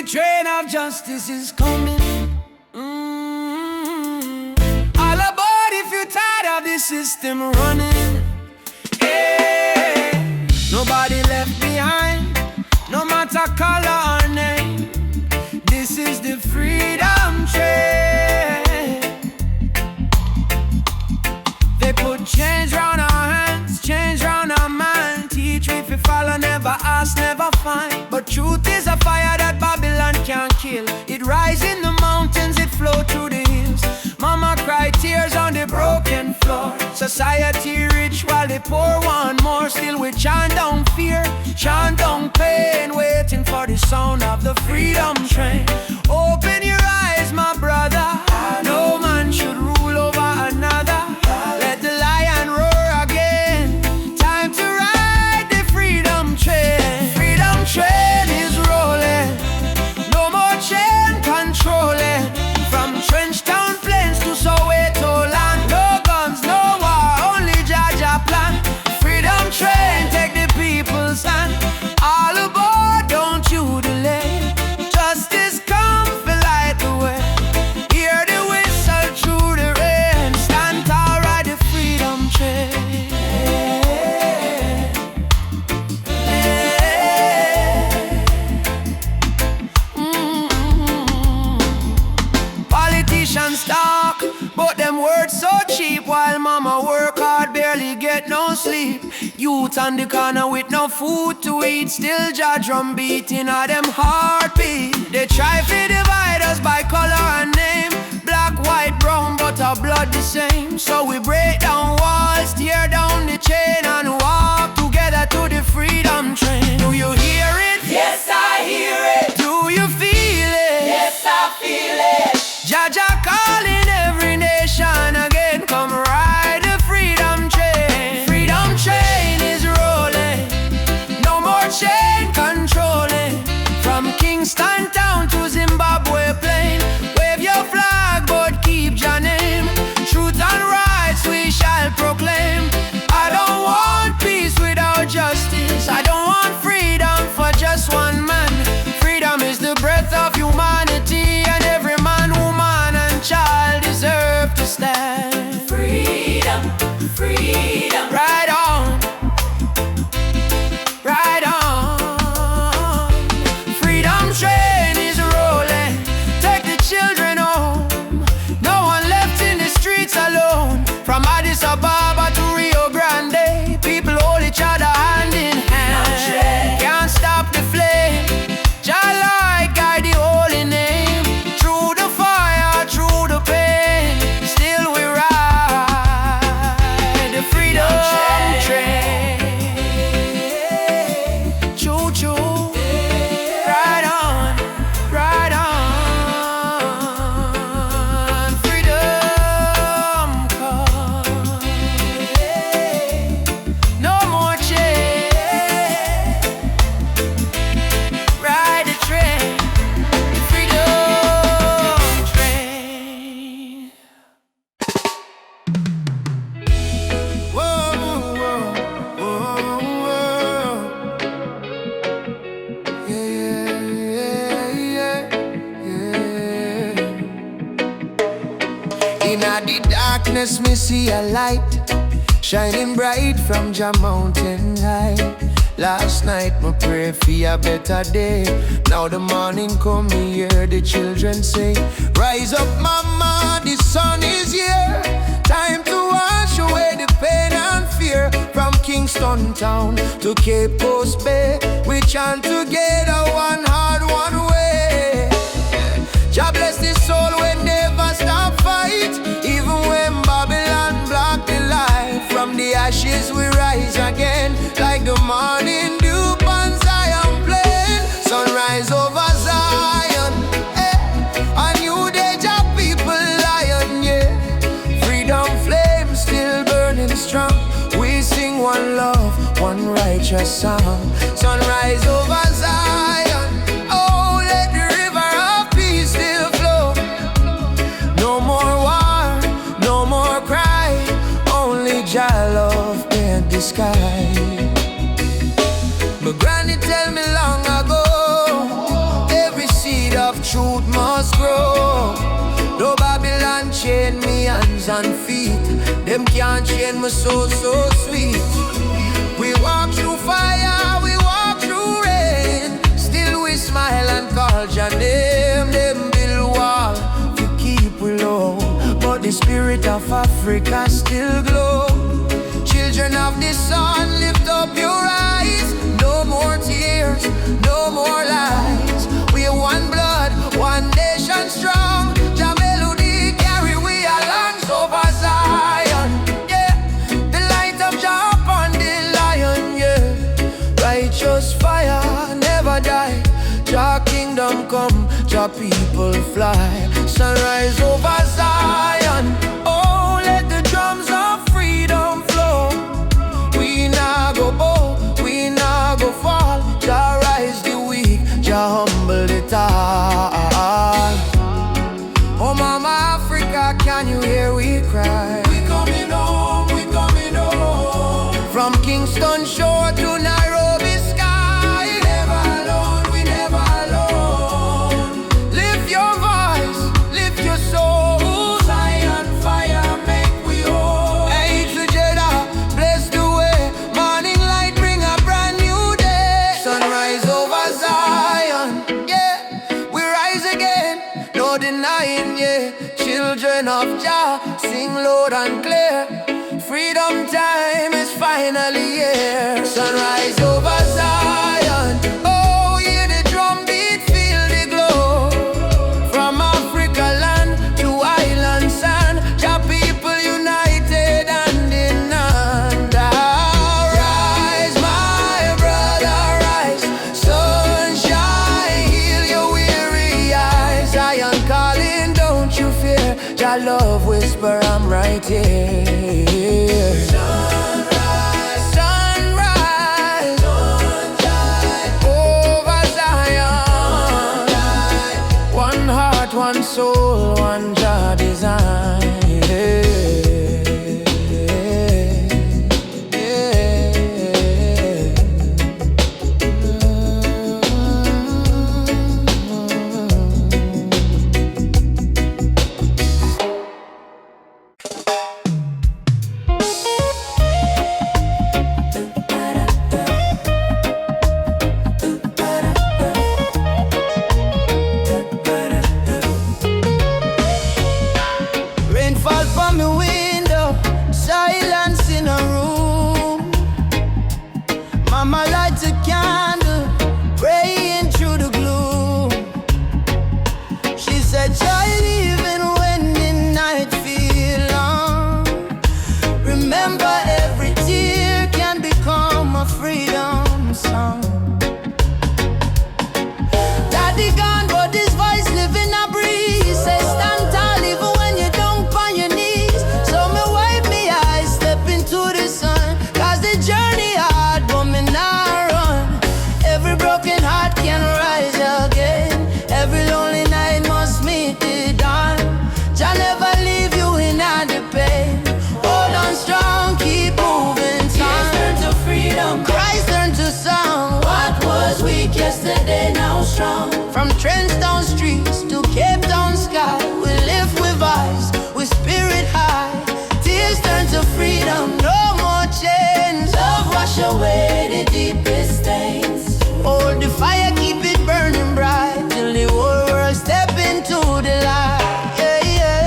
the train of justice is coming. All aboard if you're tired of the system running. Hey, nobody left behind, no matter color or name. This is the freedom train. They put change round our hands, change round our mind. Teach we if we follow, never ask, never find. But truth is a fire that Babylon can't kill. It rise in the mountains, it flow through the hills. Mama cry tears on the broken floor. Society rich while the poor want more. Still we chant down fear, chant down pain, waiting for the sound of the freedom train. Open your eyes, my brother. No man should rule over another. Let the lion roar again. Time to ride the freedom train. Freedom train is rolling. No more chain controlling. From trench town plains to Soweto land. No guns, no war, only Jaja plan. Freedom train, take the people's hand. All aboard, don't you delay. Justice come for light the way. Hear the whistle through the rain. Stand tall, ride the freedom train. Politicians talk, but them words so cheap. While mama work hard, barely get no sleep. Youth on the corner with no food to eat. Still jaw drum beating of them heartbeat. They try to divide us by color and name. Black, white, brown, but our blood the same. So we break down walls, tear down the chain, and walk together to the freedom train. Do you hear it? Yes, I hear it. Do you feel it? Yes, I feel it. Jaja calling every nation again. Come ride the freedom train. Freedom train is rolling. No more chain controlling. From Kingston town to Zimbabwe plain. Wave your flag but keep your name. Truth and rights we shall proclaim. I don't want peace without justice. I don't want freedom for just one man. Freedom is the breath of humanity, and every man, woman and child deserve to stand. Freedom, freedom. Right on, right on. Freedom train is rolling. Take the children home. No one left in the streets alone. From Addis Ababa to Rio Grande, people hold each other hand in hand. Can't stop the flame. Jah light guide the holy name. Through the fire, through the pain, still we ride the freedom train. Choo choo, ride on, ride on. Freedom come. No more chain. Ride the train, the freedom train. Whoa, whoa, whoa, whoa. Yeah, yeah, yeah, yeah. In the darkness, me see a light shining bright from Jah mountain high. Last night, me pray for a better day. Now the morning come, me hear the children say, rise up, mama, the sun is here. Time to wash away the pain and fear. From Kingston town to Cape Coast Bay, we chant together, one heart, one way. Jah bless the soul when never stop fight. Even when Babylon block the light. From the ashes we rise again, like the morning dew on Zion plain. Sunrise over Zion, a new day, Jah people lion, yeah. Freedom flame still burning strong. We sing one love, one righteous song. Sunrise over Zion, oh, let the river of peace still flow. No more war, no more cry, only Jah love paint the sky. My granny tell me long ago, every seed and feet. Them can't chain my soul so sweet. We walk through fire, we walk through rain. Still we smile and call your name. Them build wall to keep we low, but the spirit of Africa still glow. Children of the sun, lift up your eyes. No more tears, no more lies. We are one blood, one nation strong. Jah melody carry we along over Zion. Yeah, the light of Jah upon the lion. Yeah, righteous fire never die. Jah kingdom come, Jah people fly. Sunrise over Zion. Oh, let the drums of freedom flow. We nah go bow, we nah go fall. Jah rise the weak, Jah humble the tall. Oh mama Africa, can you hear we cry? We coming home, we coming home. From Kingston shore to Nairobi sky. We never alone, we never alone. Lift your voice, lift your soul. Zion fire make we whole. Hey together, bless the way. Morning light bring a brand new day. Sunrise over Zion, yeah. We rise again, no denying, yeah. Children of Jah, sing loud and clear. Freedom time is finally here. Sunrise over Zion. Oh, hear the drum beat, feel the glow. From Africa land to island sand, Jah people united hand in hand. Rise, my brother, rise. Sunshine, heal your weary eyes. Zion calling, don't you fear. Jah love whisper, I'm right here. Sunrise, sunrise, sunshine over Zion. One heart, one soul, one Jah design. Rainfall from my window, silence in a room. Mama lights a candle, praying through the gloom. She said, child, even when the night feel long, remember every tear can become a freedom song. Daddy gone, but his voice live in a breeze. Say stand tall even when you don't on your knees. So me wipe me eyes, step into the sun. Cause the journey hard, but me not run. Every broken heart can rise again. Every lonely night must meet the dawn. Jah never leave you in the pain. Hold on strong, keep moving. Tears turn to freedom, Christ turn to song. What was weak yesterday now strong. From Trenchtown streets to Cape Town sky, we live with eyes, with spirit high. Tears turn to freedom, no more chains. Love wash away the deepest stains. Hold the fire, keep it burning bright till the whole world step into the light. Yeah, yeah.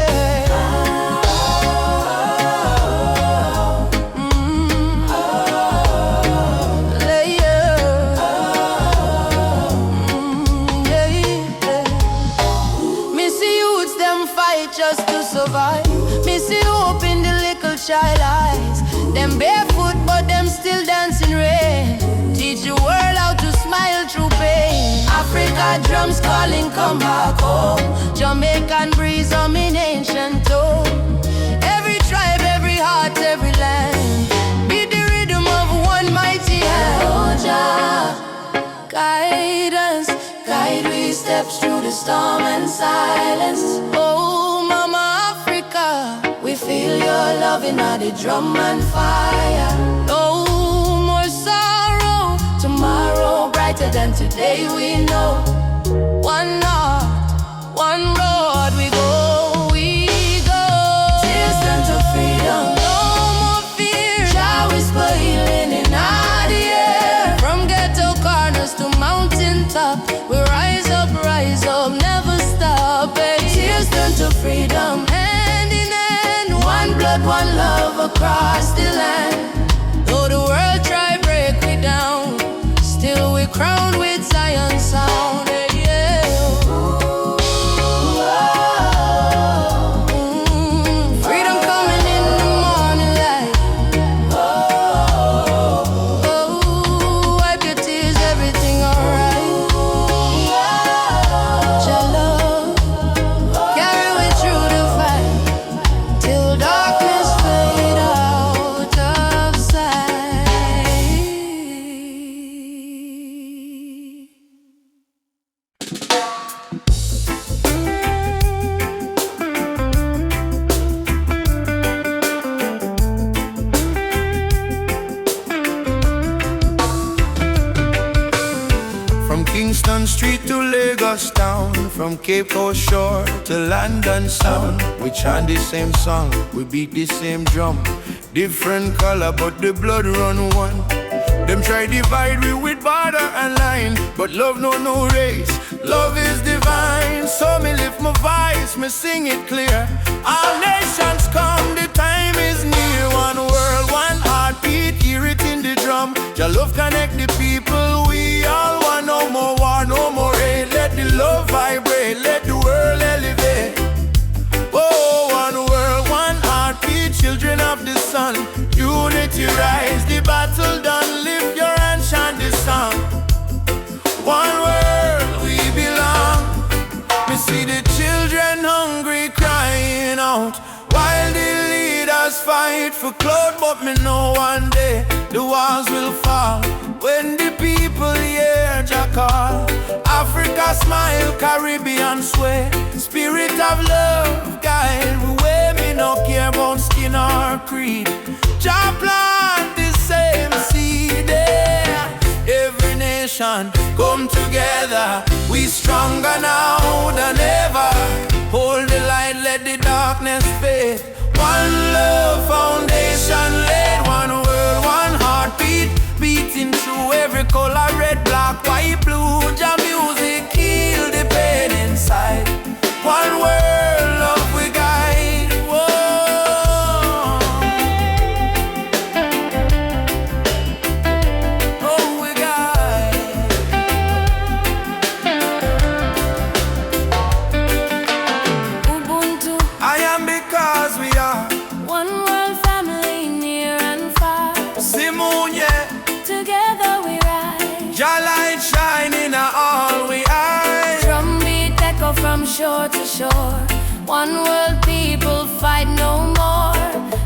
Me see youths them fight just to survive. Me see hope in the little child eyes. Them barefoot but them still dancing rain. Teach the world how to smile through pain. Africa drums calling, come back home. Jamaican breeze on me ancient tone. Every tribe, every heart, every land. Be the rhythm of one mighty hand. Oh Jah, guide us, guide we steps through the storm and silence. Oh Mama Africa, we feel your love in the drum and fire. No more sorrow, tomorrow brighter than today we know. One heart, one road we go, we go. Tears turn stop. We rise up, never stop. Hey. Tears turn to freedom, hand in hand. One blood, one love across the land. Though the world try break me down, still we crowned with Zion sound. Hey, yeah. Freedom coming in the morning light. Wipe your tears, everything alright. Your love carry me through the fight till darkness fade out of sight. From Kingston Street to Lagos town, from Cape Coast shore to London sound, we chant the same song, we beat the same drum. Different color, but the blood run one. Them try divide we with border and line, but love no race. Love is divine, so me lift my voice, me sing it clear. All nations come, the time is near. One world, one heartbeat, hear it in the drum. Your love connect the people, we all want no more war, no more hate. Let the love vibrate, let the world elevate. Oh, one world, one heartbeat, children of the sun. Unity rise, the battle done, lift your hand, chant the song. One world, we belong. Me see the children hungry crying out, while the leaders fight for clout. But me know one day the walls will fall when the people hear Jah call. Africa smile, Caribbean sway, spirit of love guide the way. Me no care about skin or creed. Jah plant the same seed there. Every nation come together, we stronger now than ever. Hold the light, let the darkness fade. One love foundation laid. One world, one heartbeat, beating through every color, red, black, white, blue. Jah music heal the pain inside. One world, love we guide. Whoa. Oh, we guide. Ubuntu, I am because we are one world family near and far. Simunye. Together we rise. Jah light shining on all we eyes. Drumbeat echo from shore to shore. One world people fight no more.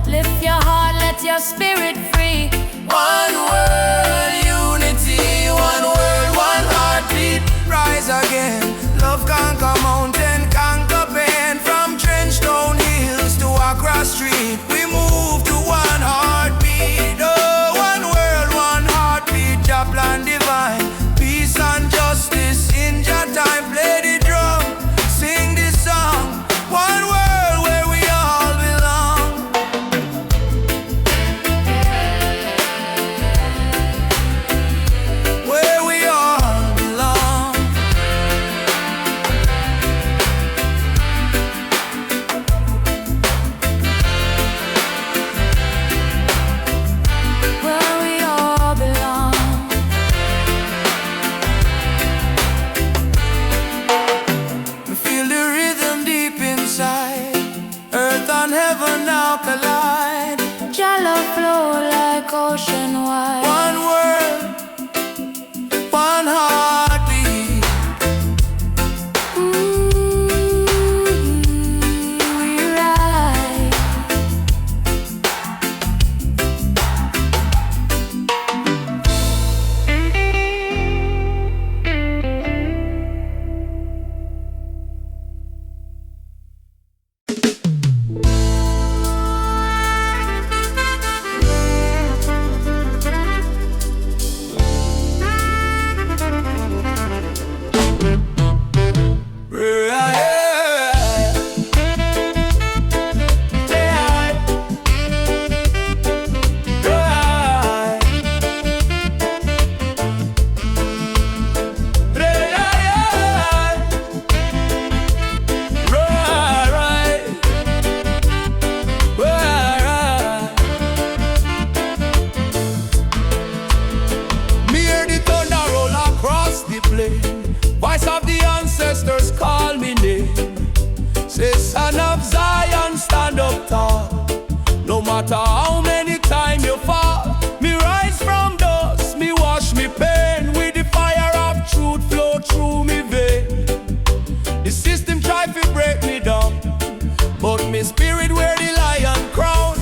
Lift your heart, let your spirit free. One world unity, one world, one heartbeat. Rise again, love conquer mountain, conquer pain. From Trenchtown hills to Accra Street, we move to one heartbeat. Oh, one world, one heartbeat. Jah plan divine, peace and justice in Jah time. Play the drum, sing the song. One world where we all belong. Where we all belong. matter how many times you fall, me rise from dust, me wash me pain with the fire of truth flow through me vein. The system try to break me down, but me spirit wear the lion crown.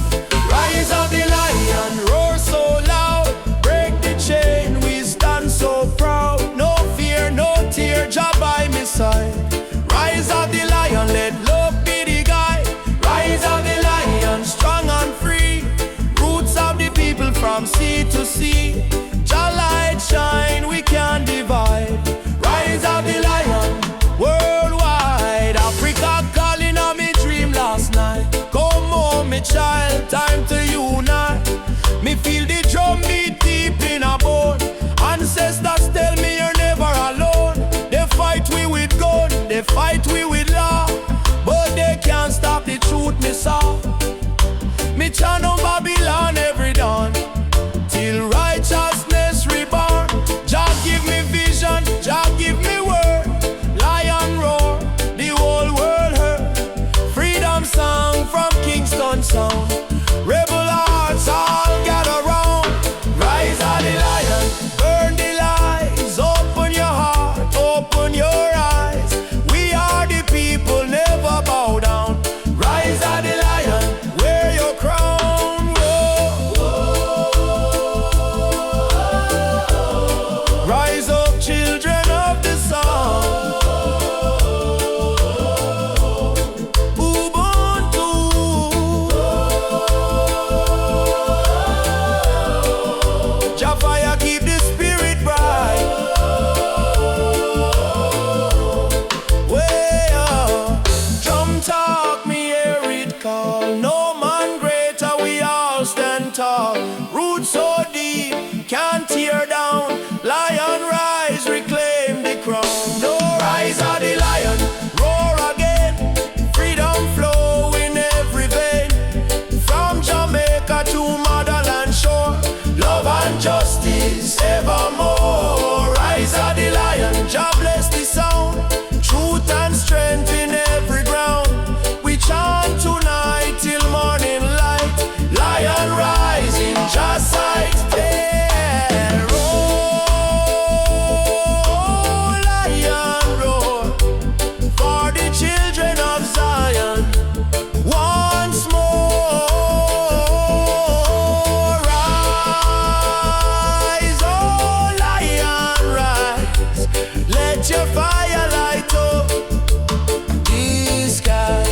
Rise of the lion, roar so loud, break the chain, we stand so proud. No fear, no tear, Jah by me side. Rise of the lion, let love be the guide. Rise of the lion, strong and free. Roots of the people from sea to sea. Jah light shine, we can't divide. Rise of the lion, worldwide. Africa calling on me dream last night. Come home, me child, time to unite. Me feel the drum beat deep in a bone. Ancestors tell me you're never alone. They fight we with gun, they fight we with law, but they can't stop the truth me saw. Me chant on Babylon every dawn, till righteousness reborn. Jah give me vision, Jah give me word. Lion roar, the whole world heard. Freedom song from Kingston sound. Rebel hearts all gather round. Rise of the lion, burn the lies. Open your heart, open your eyes. We are the people, never bow down. Rise of the lion, wear your crown. Whoa. Rise up, children of the sun. Ubuntu. Jah fire keep the spirit bright. Way up, drum talk, me hear it call. No man greater, we all stand tall. Roots so deep, can't tear down. Lion rise, reclaim the crown. No rise of the lion, roar again. Freedom flow in every vein. From Jamaica to motherland shore. Love and justice evermore. Rise of the lion, Jah bless the sound. Truth and strength in every ground. We chant tonight till morning light. Lion rise in Jah's sight. Yeah, roar, lion roar, for the children of Zion. Once more, rise, oh lion, rise. Let your fire light up the sky.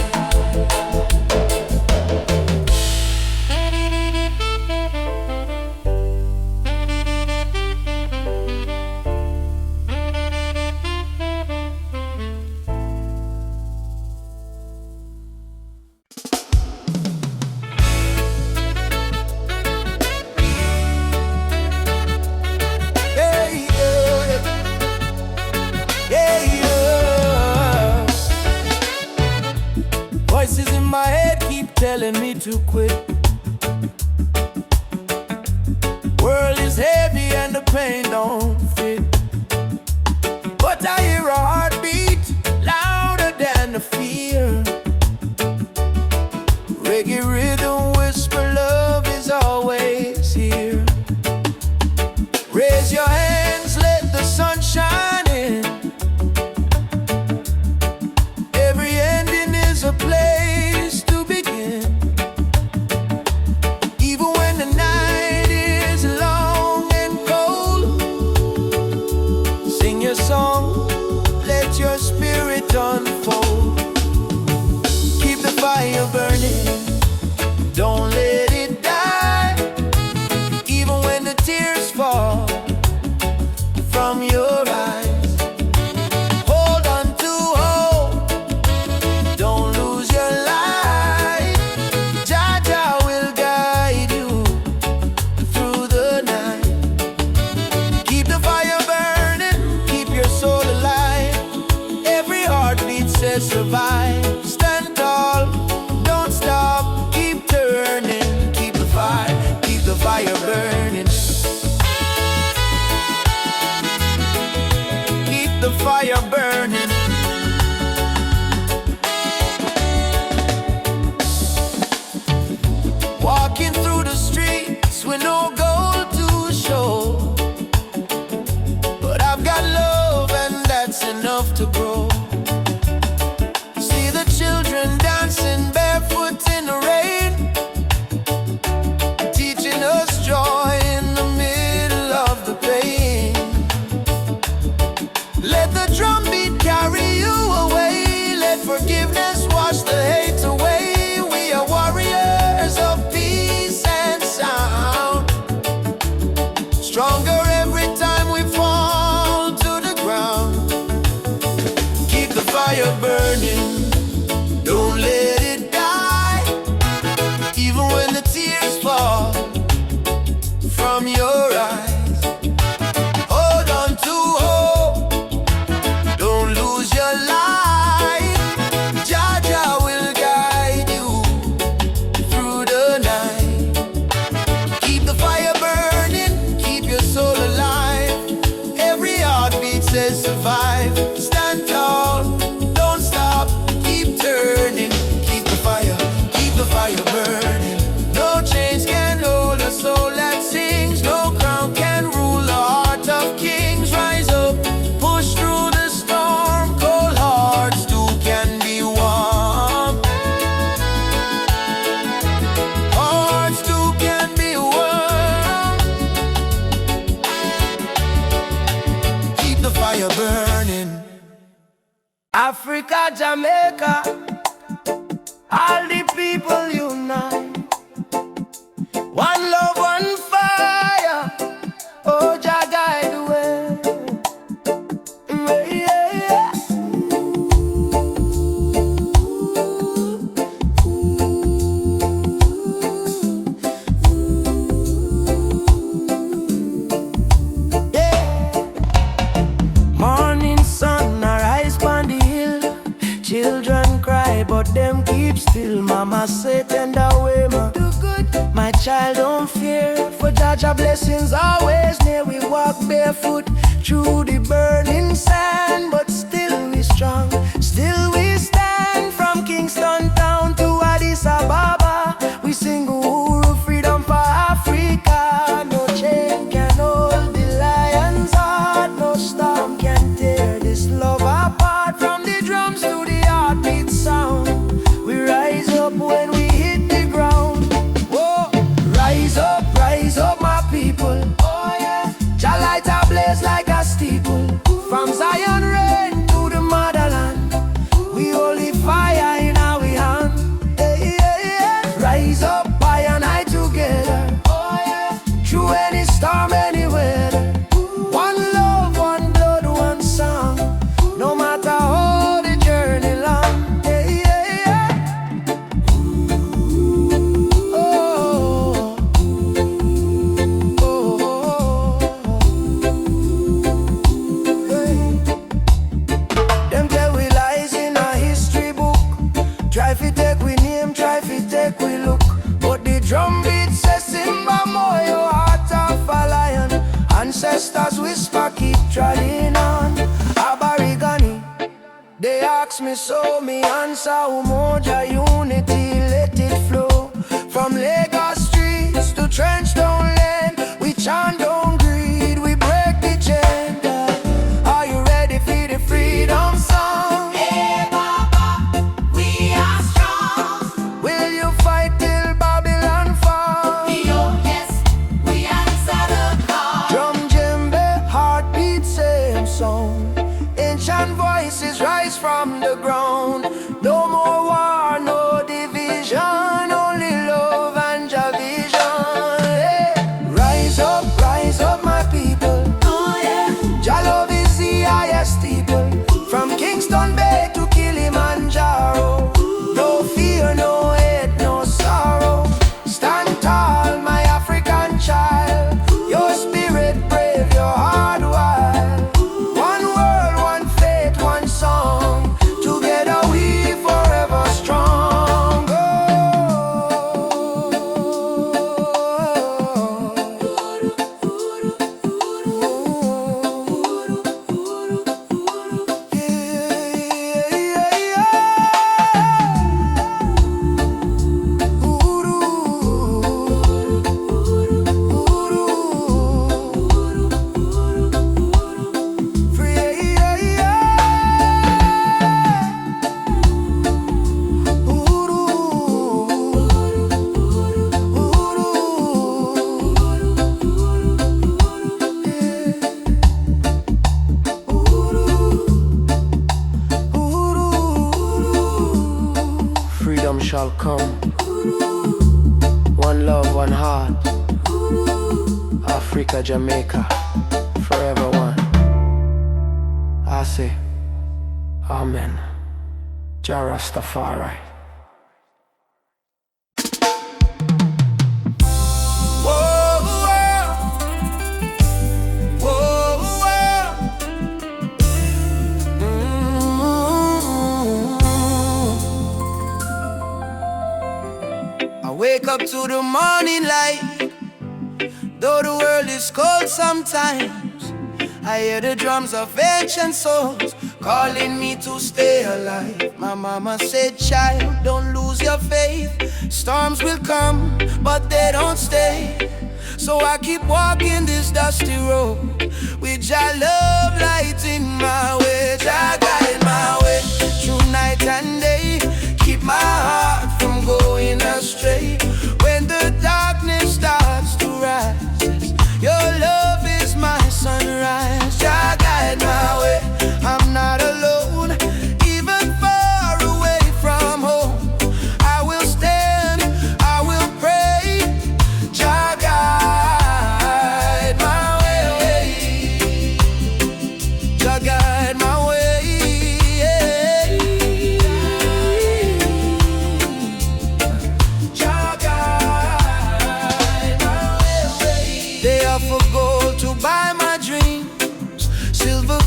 Yeah, yeah, yeah, yeah. Voices in my head keep telling me to quit. World is heavy and the pain don't fit. But I hear a heartbeat louder than the fear. Reggae rhythm whisper, love is always here. Raise your hands, let the sun shine in. Every ending is a place to begin. Even when the night is long and cold, sing your song, let your spirit unfold. Keep the fire burning, don't let it die. Even when the tears fall from your eyes, hold on to hope, don't lose your light. Jah Jah will guide you through the night. Keep the fire burning, keep your soul alive. Every heartbeat says survive. Stand tall, don't stop, keep turning. Keep the fire burning. Keep the fire burning. Walking the drum beat carry you away. Let forgiveness wash the hate away. We are warriors of peace and sound. Stronger every time we fall to the ground. Keep the fire burning, don't let it die. Even when the tears fall from your eyes. Hold on to hope, don't lose your life. Jah Jah will guide you through the night. Keep the fire burning, keep your soul alive. Every heartbeat says survive. Stand tall, don't stop, keep turning. Keep the fire burning. No chains can hold a soul that sings. No crown can rule the heart of kings. Rise up, push through the storm. Cold hearts too can be warm. Hearts too can be warm. Keep the fire burning. Africa, Jamaica, all the people unite. One love, one fire. Oh, Jah guide the way. Yeah, yeah. Yeah. Morning sun arise on the hill. Children cry, but them keep still. Mama say tender way, ma. Do good. My child don't fear, for Jah Jah blessings always near. We walk barefoot through the burning sand, but still we strong, still we stand. From Kingston town to Addis Ababa, we sing Uhuru, freedom for Africa. No chain can hold the lion's heart, no storm can tear this love apart. From the drums to the heartbeat sound, we rise up when we hit the ground. Whoa, rise up my people. Oh yeah, Jah light a blaze like a steeple. From Zion rain to the motherland, we holy fire in our hand. Hey, yeah, yeah. Rise up, I and I together. Oh yeah, through any storm, any weather. One love, one blood, one song. No matter how the journey long. Hey, yeah, yeah. Oh, oh, hey. Them tell we lies in a history book. Try fi take we name, try fi take we look. But the drum beat says Simba Moyo, heart of a lion. Ancestors whisper, keep treading on. Aborigine, they ask me so, me answer Umoja unity, let it flow. From Lagos streets to Trenchtown Lane, we chant don't greed, we break the chain. Are you ready for the freedom song? Hey Baba, we are strong. Will you fight till Babylon fall? Oh yes, we answer the call. Drum, djembe, heartbeat, same song. Ancient voices rise from the ground. No more war, no division, only love and Jah vision. Hey. Rise up my people. Oh yeah, Jah love is the highest steeple. From Kingston Bay to Kilimanjaro. No fear, no hate, no sorrow. Stand tall, my African child. Your spirit brave, your heart wild. One world, one faith, one song. Together we shall come. One love, one heart. Africa, Jamaica, forever one. I say, Amen. Jah Rastafari. Wake up to the morning light, though the world is cold sometimes. I hear the drums of ancient souls calling me to stay alive. My mama said, child, don't lose your faith. Storms will come, but they don't stay. So I keep walking this dusty road with Jah love lighting my way. Jah guide my way through night and day. Keep my heart from going astray. When the darkness starts to rise, your love is my sunrise. Jah guide my way, I'm not alone. Even far away from home, I will stand, I will pray. Jah guide my way, Jah guide my way.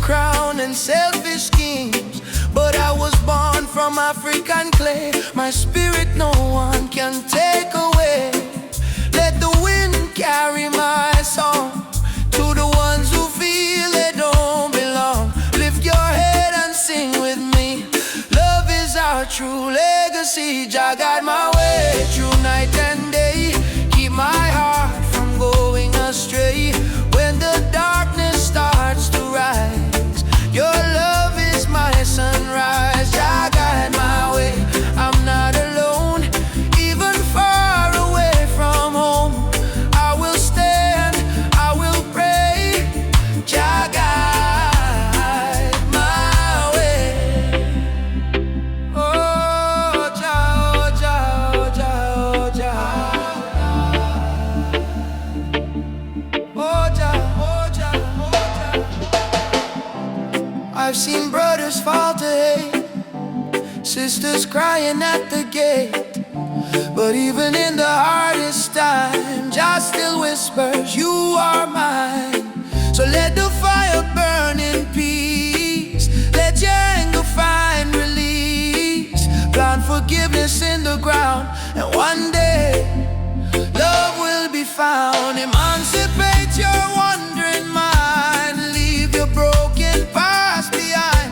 Crown and selfish schemes, but I was born from African clay. My spirit no one can take away. Let the wind carry my song to the ones who feel they don't belong. Lift your head and sing with me. Love is our true legacy. Jah guide my way through night and day. Keep my heart from going astray. When the darkness starts to rise, your love is my sunrise. Jah guide my way, I'm not alone. Even far away from home, I will stand, I will pray. Jah guide my way. Oh Jah, oh Jah, oh Jah, oh Jah. Oh Jah, oh Jah, oh Jah. I've seen brothers fall to hate, sisters crying at the gate. But even in the hardest time, Jah still whispers, you are mine. So let the fire burn in peace. Let your anger find release. Plant forgiveness in the ground, and one day love will be found. Emancipate your wandering mind. Leave your broken past behind.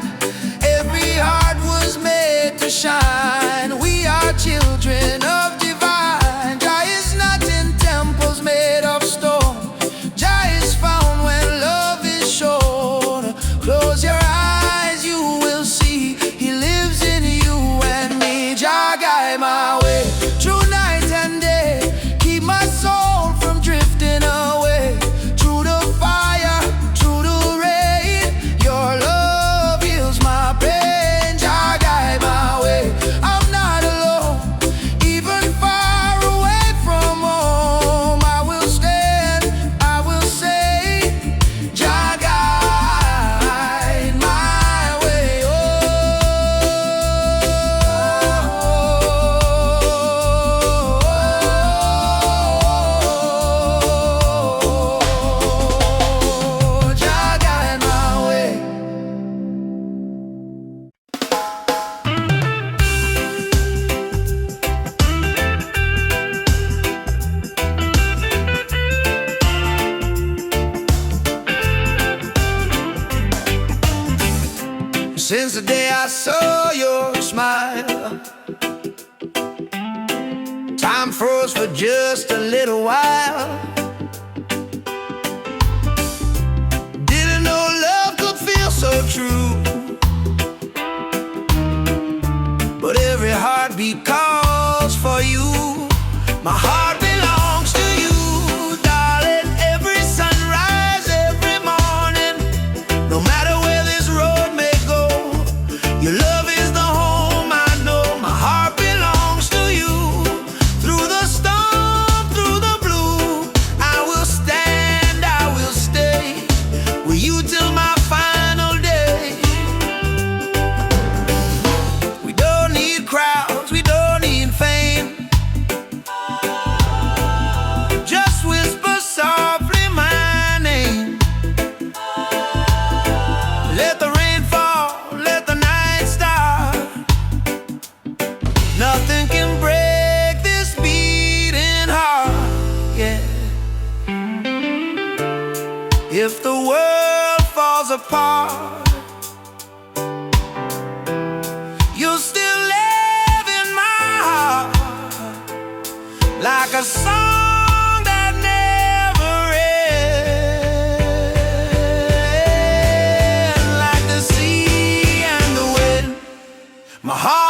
Every heart was made to shine. We are children of divine. Jah is not in temples made of stone. Jah is found when love is shown. Close your eyes, you will see He lives in you and me. Jah guide my way through night and day. Keep my soul from drifting away. Through the fire, through the rain, your love heals my pain. Jah guide my way, I'm not alone. Even far away from home, I will stand, I will say, Jah guide my way. Oh, Jah guide my way. Since the day I saw your smile, time froze for just a little while. Didn't know love could feel so true, but every heartbeat calls for you. My heart belongs to you, darling. Every sunrise, every morning, no matter where this road may go, your love is the home I know. My heart belongs to My heart